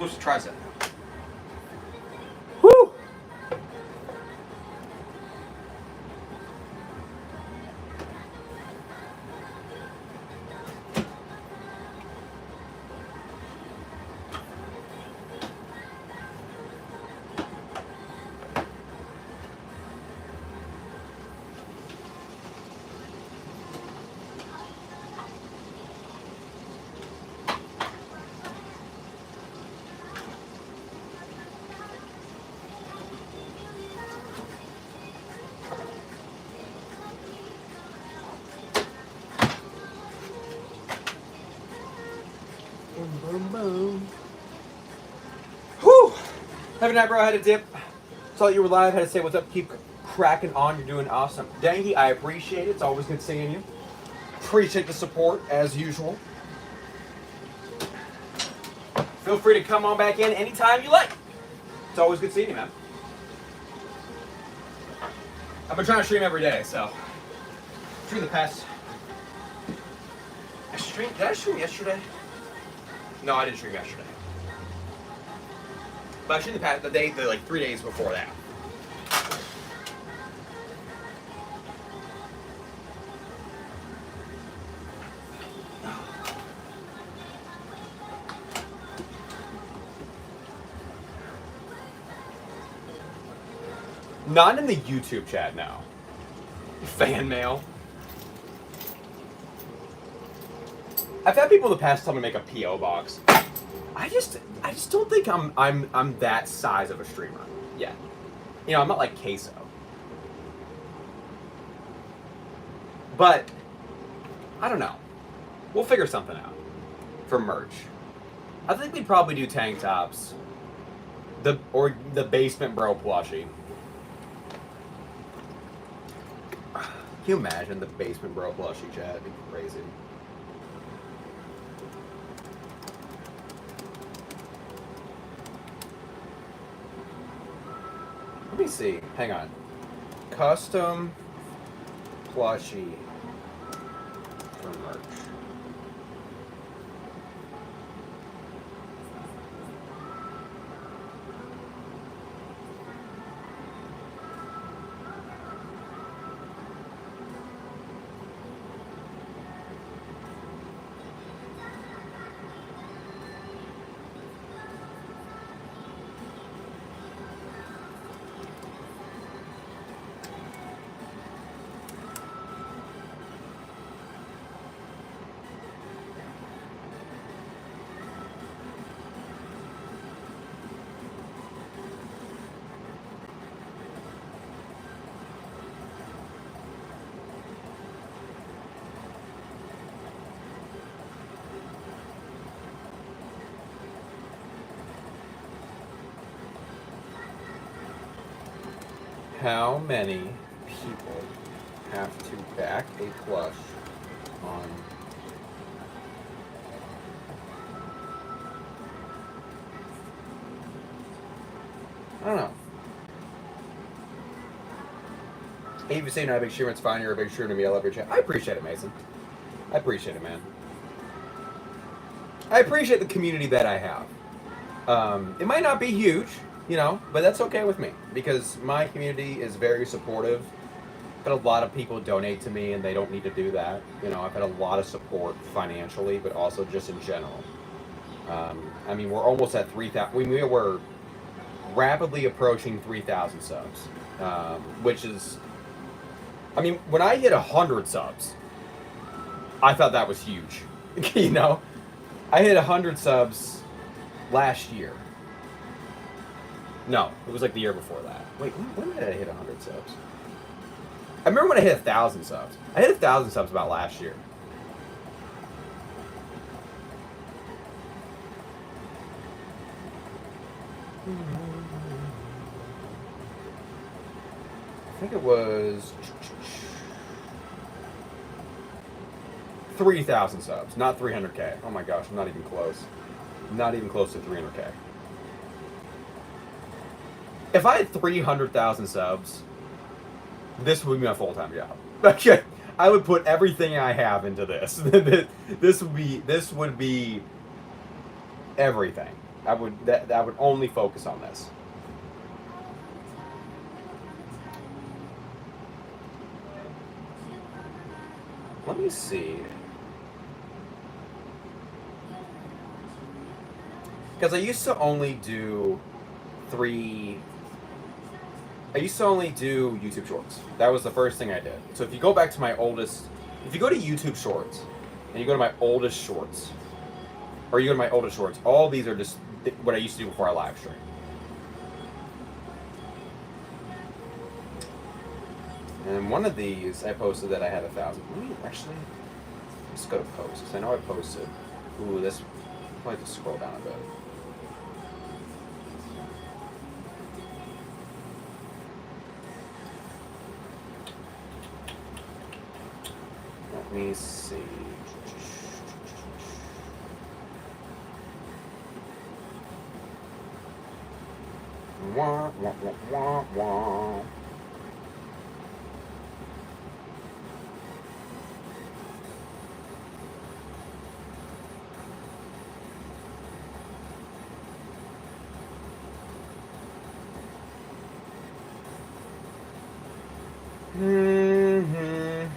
supposed to tricep. Whew! Boom, boom. Whew! Have a night, bro. I had a dip. Saw that you were live. Had to say what's up. Keep cracking on. You're doing awesome. Dangy, I appreciate it. It's always good seeing you. Appreciate the support, as usual. Feel free to come on back in anytime you like. It's always good seeing you, man. I've been trying to stream every day, so. Stream the past. Did I stream yesterday? No, I didn't stream yesterday. But I streamed the like 3 days before that. Not in the YouTube chat now. Fan mail. I've had people in the past tell me to make a PO box. I just don't think I'm that size of a streamer yet. You know, I'm not like Queso. But I don't know. We'll figure something out for merch. I think we'd probably do tank tops. Or the Basement Bro plushie. Can you imagine the Basement Bro plushie, chat? It'd be crazy. Let me see. Hang on. Custom plushie for merch. How many people have to back a plush on? I don't know. Even saying you're not a big streamer, it's fine. You're a big streamer to me. I love your chat. I appreciate it, Mason. I appreciate it, man. I appreciate the community that I have. It might not be huge, you know, but that's okay with me because my community is very supportive. I've had a lot of people donate to me and they don't need to do that. You know, I've had a lot of support financially, but also just in general. I mean, we're almost at 3,000. We're rapidly approaching 3,000 subs, which is, I mean, when I hit 100 subs, I thought that was huge. You know, I hit 100 subs last year. No, it was like the year before that. Wait, when did I hit 100 subs? I remember when I hit 1,000 subs. I hit 1,000 subs about last year. I think it was 3,000 subs, not 300K. Oh my gosh, I'm not even close. Not even close to 300K. If I had 300,000 subs, this would be my full-time job. Okay, I would put everything I have into this. This would be everything. I would only focus on this. Let me see. Because I used to only do YouTube Shorts. That was the first thing I did. So if you go back to my oldest, if you go to YouTube Shorts, and you go to my oldest shorts, or you go to my oldest shorts, all these are just what I used to do before I live stream. And one of these, I posted that I had 1,000. Let me actually, let's go to posts. I know I posted. Ooh, this, I might have to scroll down a bit. Let me see. Wah, wah, wah, wah, wah. Mm-hmm.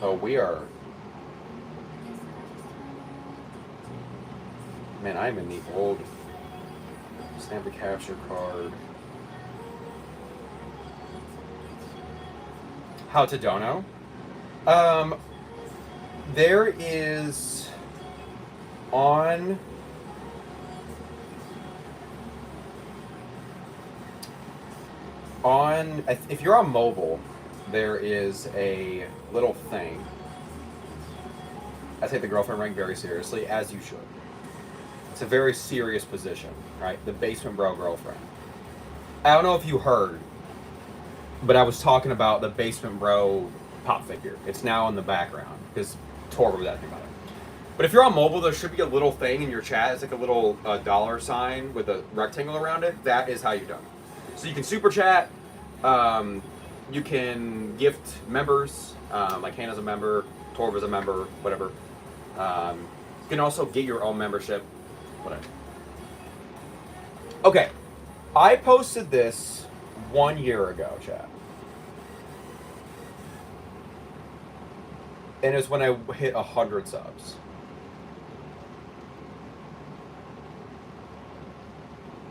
Oh, we are. Man, I'm in the old snap a capture card. How to dono? There is on if you're on mobile, there is a little thing. I take the girlfriend rank very seriously, as you should. It's a very serious position, right? The basement bro girlfriend. I don't know if you heard, but I was talking about the basement bro pop figure. It's now in the background because Torva was asking about it. But if you're on mobile, there should be a little thing in your chat. It's like a little dollar sign with a rectangle around it. That is how you do it. So you can super chat. You can gift members, like Hannah's a member, Torva's a member, whatever. You can also get your own membership, whatever. Okay, I posted this 1 year ago, chat. And it's when I hit 100 subs.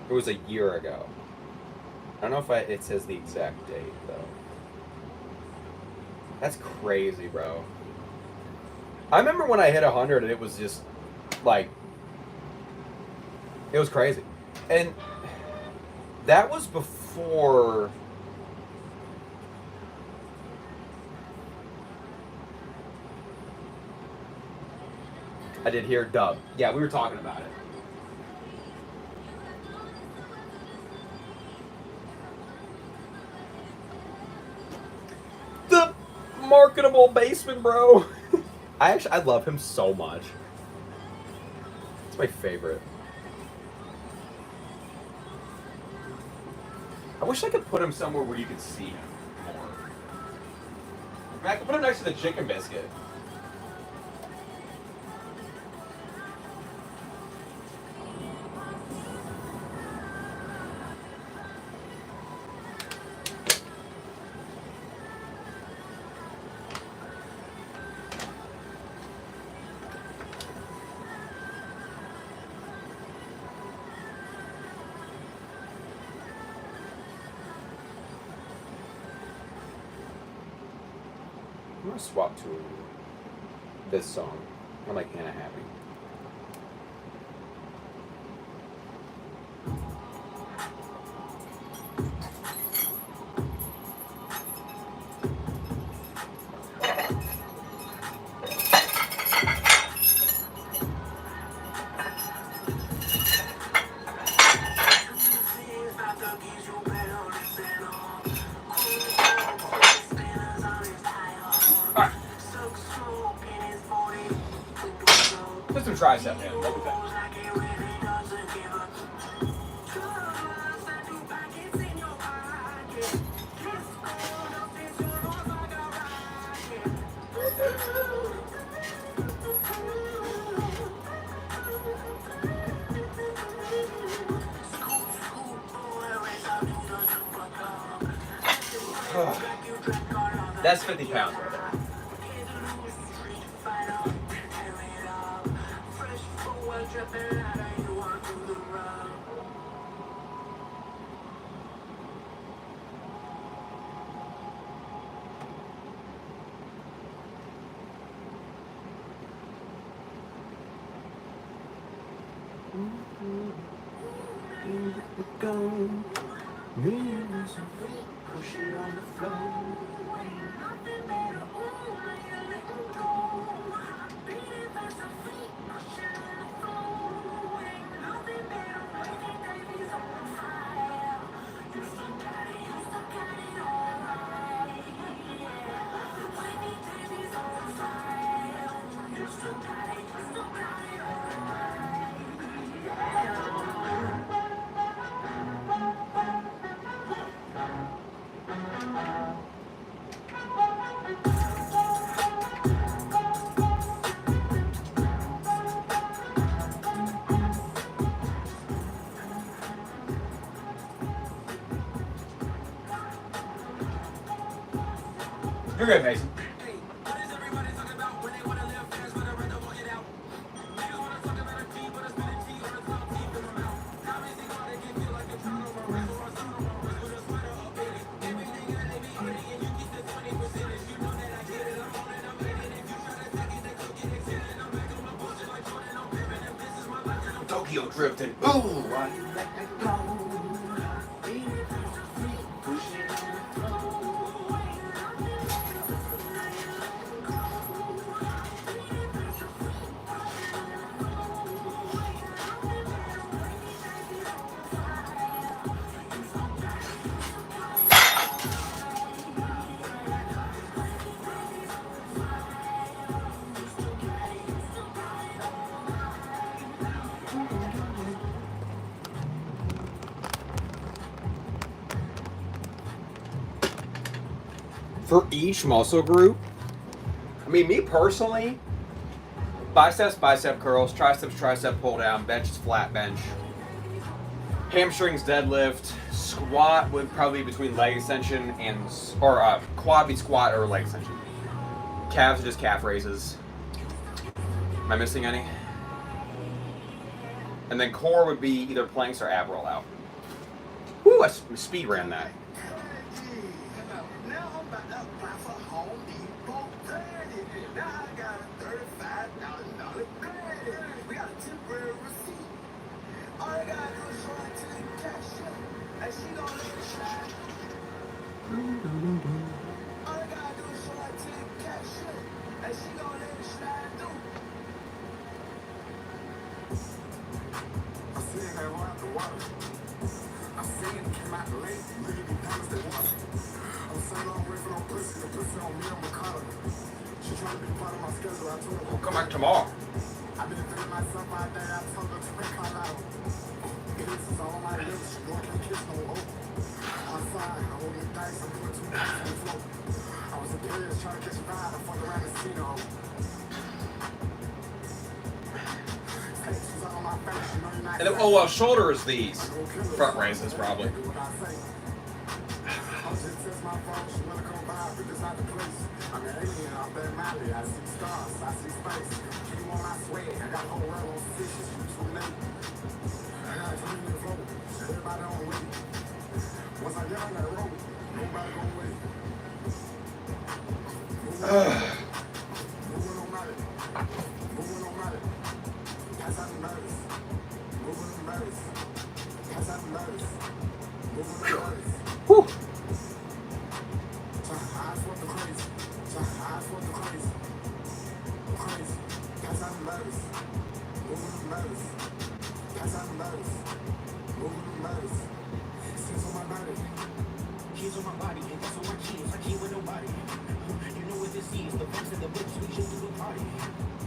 It was a year ago. I don't know if it says the exact date, though. That's crazy, bro. I remember when I hit 100 and it was just, like, it was crazy. And that was before... I did hear dub. Yeah, we were talking about it. The marketable basement bro. I love him so much. It's my favorite. I wish I could put him somewhere where you could see him more. I mean, I could put him next to the chicken biscuit. I'm gonna swap to this song. I like Hannah Happy. That's 50 pounds right there. You're good, Mason. Tokyo drifting. Ooh. For each muscle group, I mean, me personally, biceps, bicep curls, triceps, tricep pull down, bench is flat bench, hamstrings deadlift, squat would probably be between leg extension and, or quad be squat or leg extension. Calves are just calf raises. Am I missing any? And then core would be either planks or ab roll out. Woo, I speed ran that. We'll come back tomorrow. And then, oh well, shoulder is these. Front raises probably. Whew.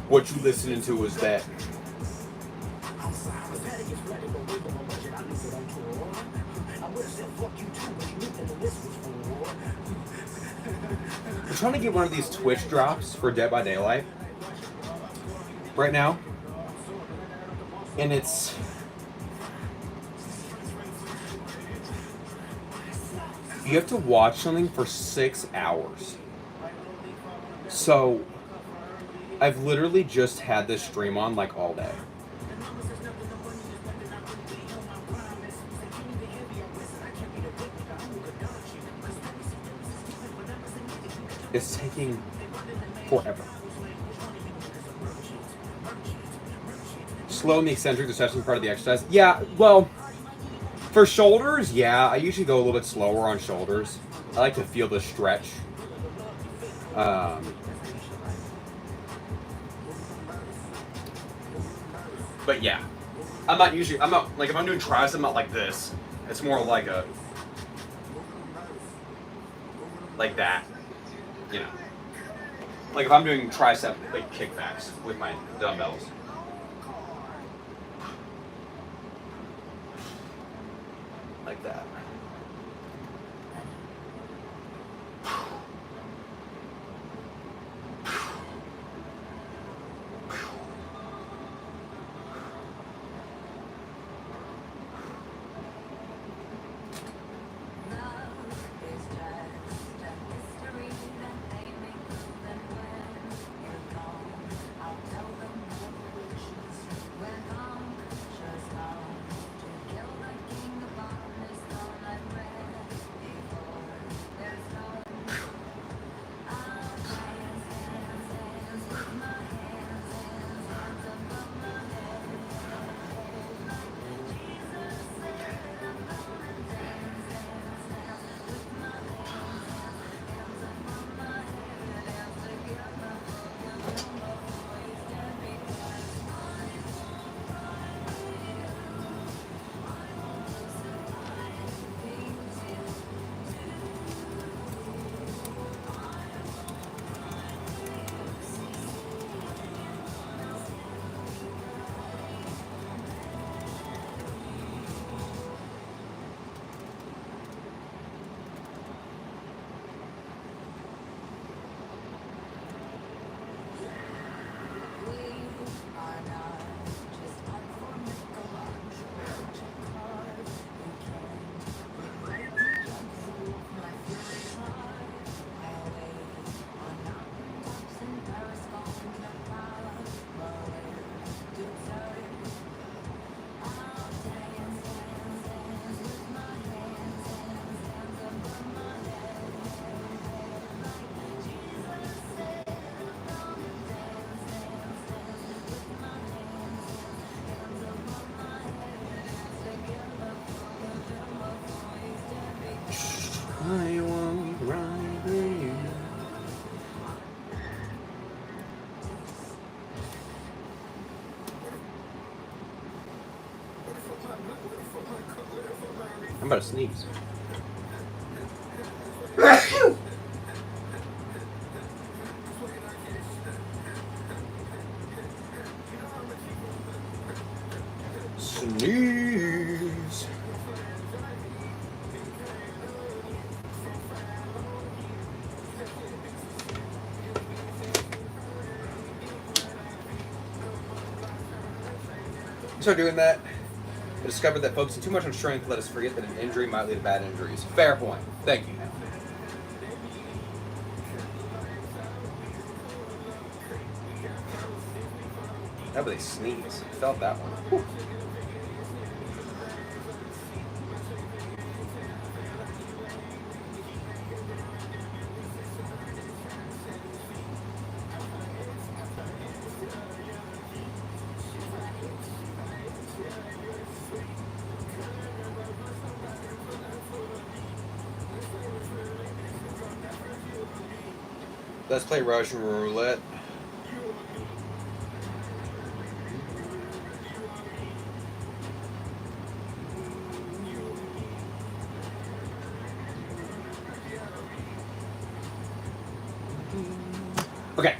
What you listening to is that. I'm trying to get one of these Twitch drops for Dead by Daylight right now, and it's you have to watch something for 6 hours So, I've literally just had this stream on like all day. It's taking forever. Slow and the eccentric discussion part of the exercise. Yeah, well, for shoulders, yeah, I usually go a little bit slower on shoulders. I like to feel the stretch. But yeah, I'm not, like, if I'm doing tricep, I'm not like this. It's more like like that, you know. Like if I'm doing tricep, like kickbacks with my dumbbells. Like that. I won't ride you. I'm about to sneeze. Sneeze. So doing that, I discovered that focusing too much on strength let us forget that an injury might lead to bad injuries. Fair point. Thank you. How about they sneeze? I felt that one. Whew. Let's play Russian roulette. Okay.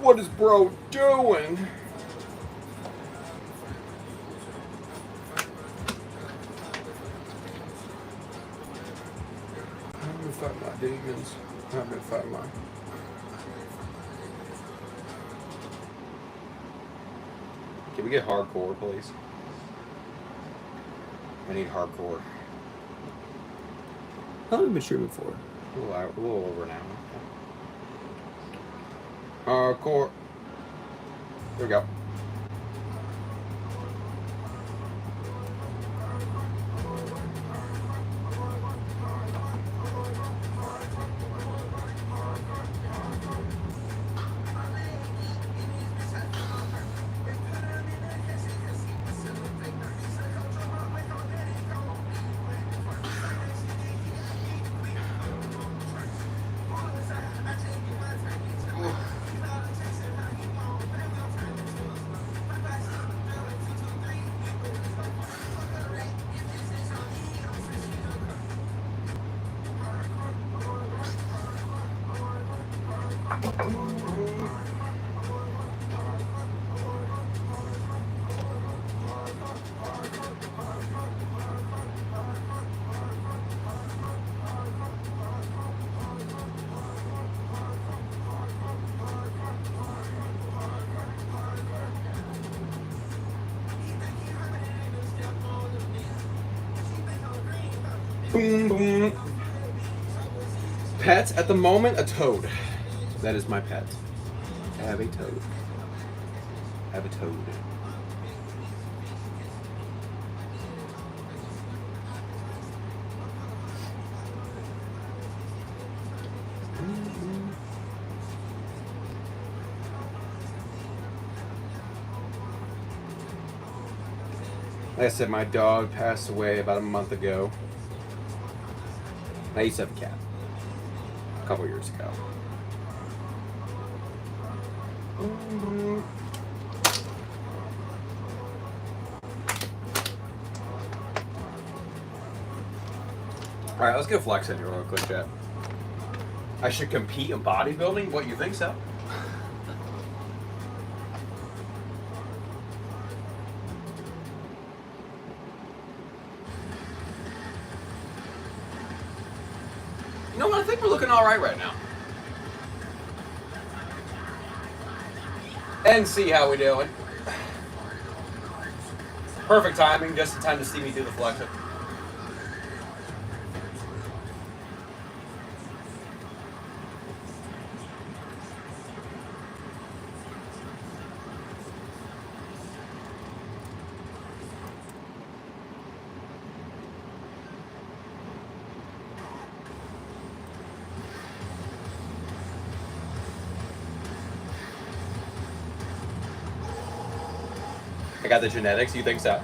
What is bro doing? I'm gonna fight my demons. I'm gonna fight my. Can we get hardcore, please? I need hardcore. How long have you been streaming for? A little over now. Hardcore. There we go. Boom, boom. Pets at the moment, a toad. That is my pet. I have a toad. I have a toad. Like I said, my dog passed away about a month ago. I used to have a cat a couple years ago. Alright, let's get Flex in here real quick, chat. I should compete in bodybuilding? What, you think so? You know what? I think we're looking all right now. And see how we doing. Perfect timing, just in time to see me do the flexion. I got the genetics, you think so?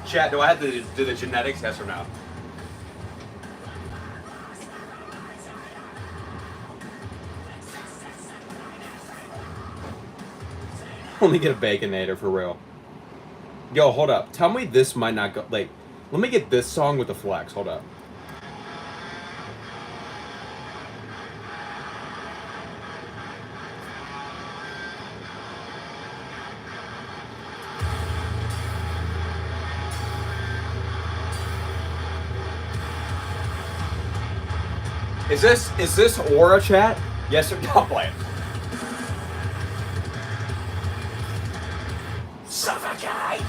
Chat, do I have to do the genetics, yes or no? Only get a Baconator for real. Yo, hold up. Tell me this might not go, like, let me get this song with the flex, hold up. Is this Aura, chat? Yes or no? Play it. Suffocate!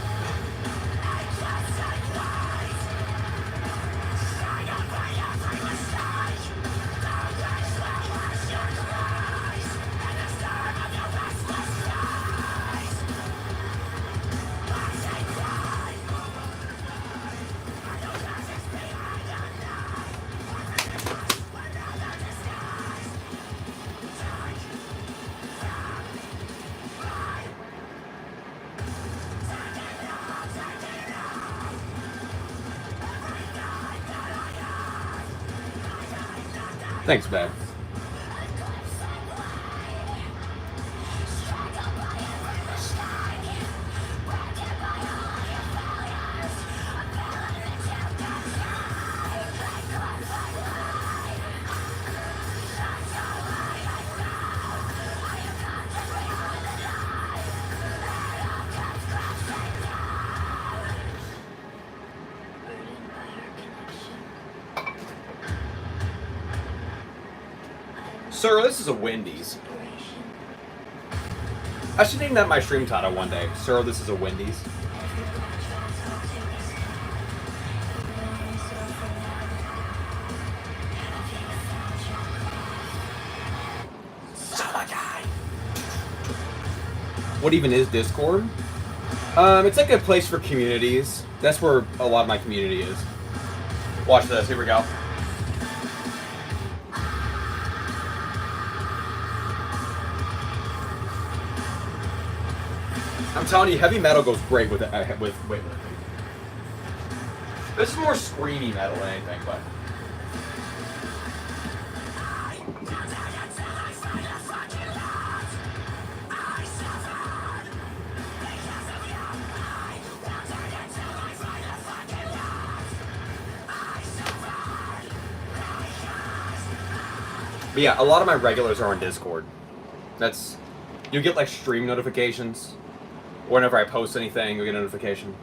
Thanks, man. Sir, this is a Wendy's. I should name that my stream title one day. Sir, this is a Wendy's. What even is Discord? It's like a place for communities. That's where a lot of my community is. Watch this. Here we go. I'm telling you, heavy metal goes great with weightlifting. This is more screamy metal than anything, but. But yeah, a lot of my regulars are on Discord. That's, you get like stream notifications. Whenever I post anything, you'll get a notification.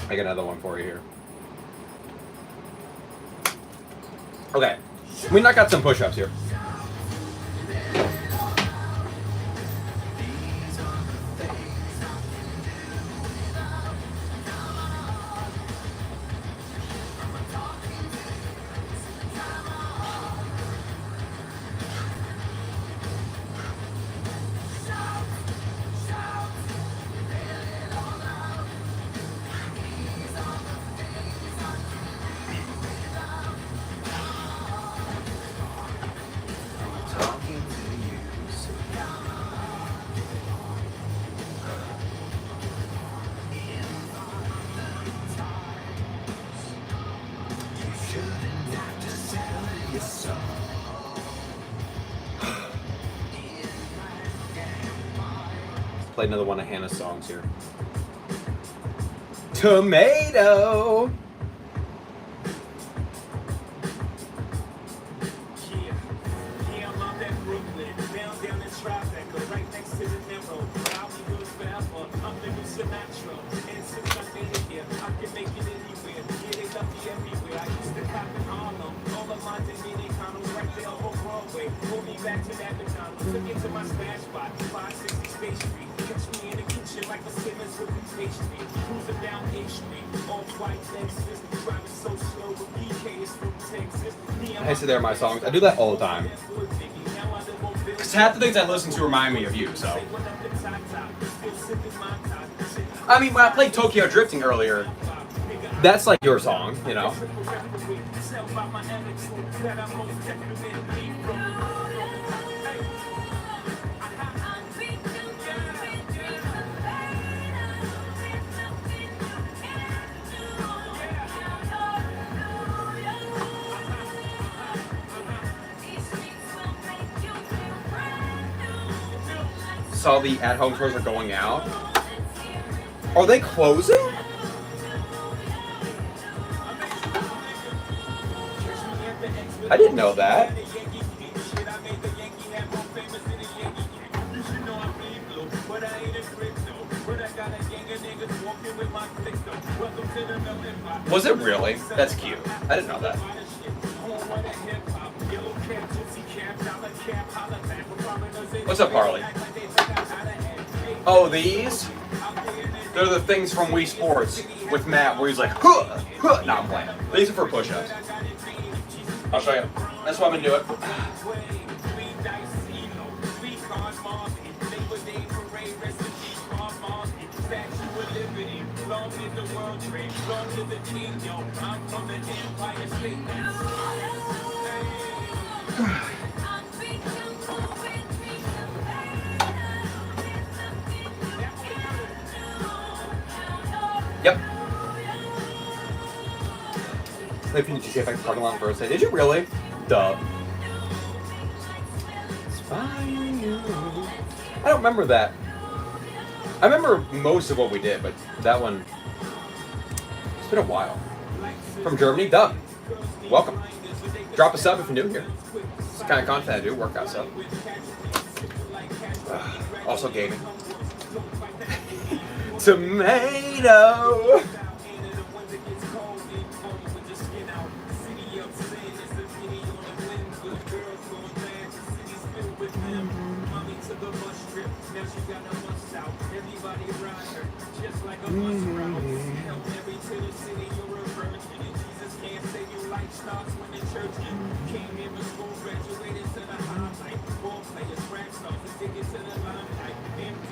I got another one for you here. Okay, we knock out some push-ups here. Play another one of Hannah's songs here. Tomato. I say they're my songs. I do that all the time. Because half the things I listen to remind me of you, so. I mean, when I played Tokyo Drifting earlier, that's like your song, you know. Saw the at-home stores are going out. Are they closing? I didn't know that. Was it really? That's cute. I didn't know that. What's up, Harley? Oh, these? They're the things from Wii Sports with Matt where he's like, huh, huh. No, I'm playing. These are for push-ups. I'll show you. That's what I've been doing. Yep. They finished GTA 5 parking lot on Thursday. Did you really? Duh. It's fine. I don't remember that. I remember most of what we did, but that one, it's been a while. From Germany, Doug. Welcome. Drop a sub if you're new here. It's the kind of content I do, workout stuff. Also gaming. Tomato.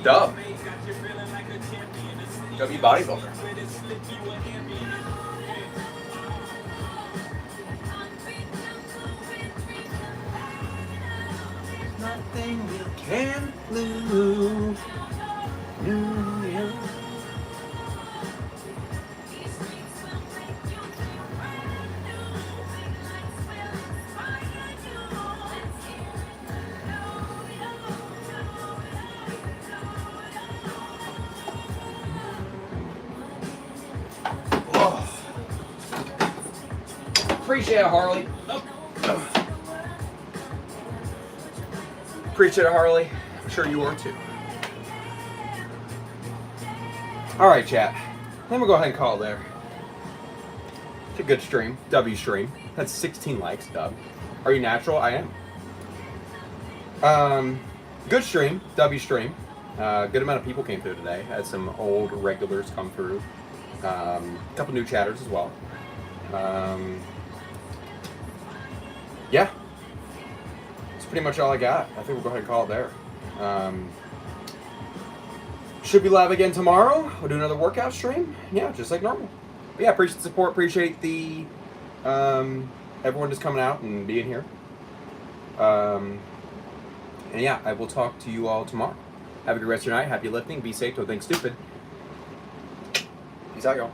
Dub. W bodybuilder. Nothing you can lose. Appreciate it, Harley. Appreciate it, Harley. I'm sure you are too. All right, chat. Let me go ahead and call it there. It's a good stream. W stream. That's 16 likes, Dub. Are you natural? I am. Good stream. W stream. Good amount of people came through today. Had some old regulars come through. A couple new chatters as well. Yeah. That's pretty much all I got. I think we'll go ahead and call it there. Should be live again tomorrow. We'll do another workout stream. Yeah, just like normal. But yeah, appreciate the support. Appreciate the everyone just coming out and being here. And yeah, I will talk to you all tomorrow. Have a good rest of your night. Happy lifting. Be safe. Don't think stupid. Peace out, y'all.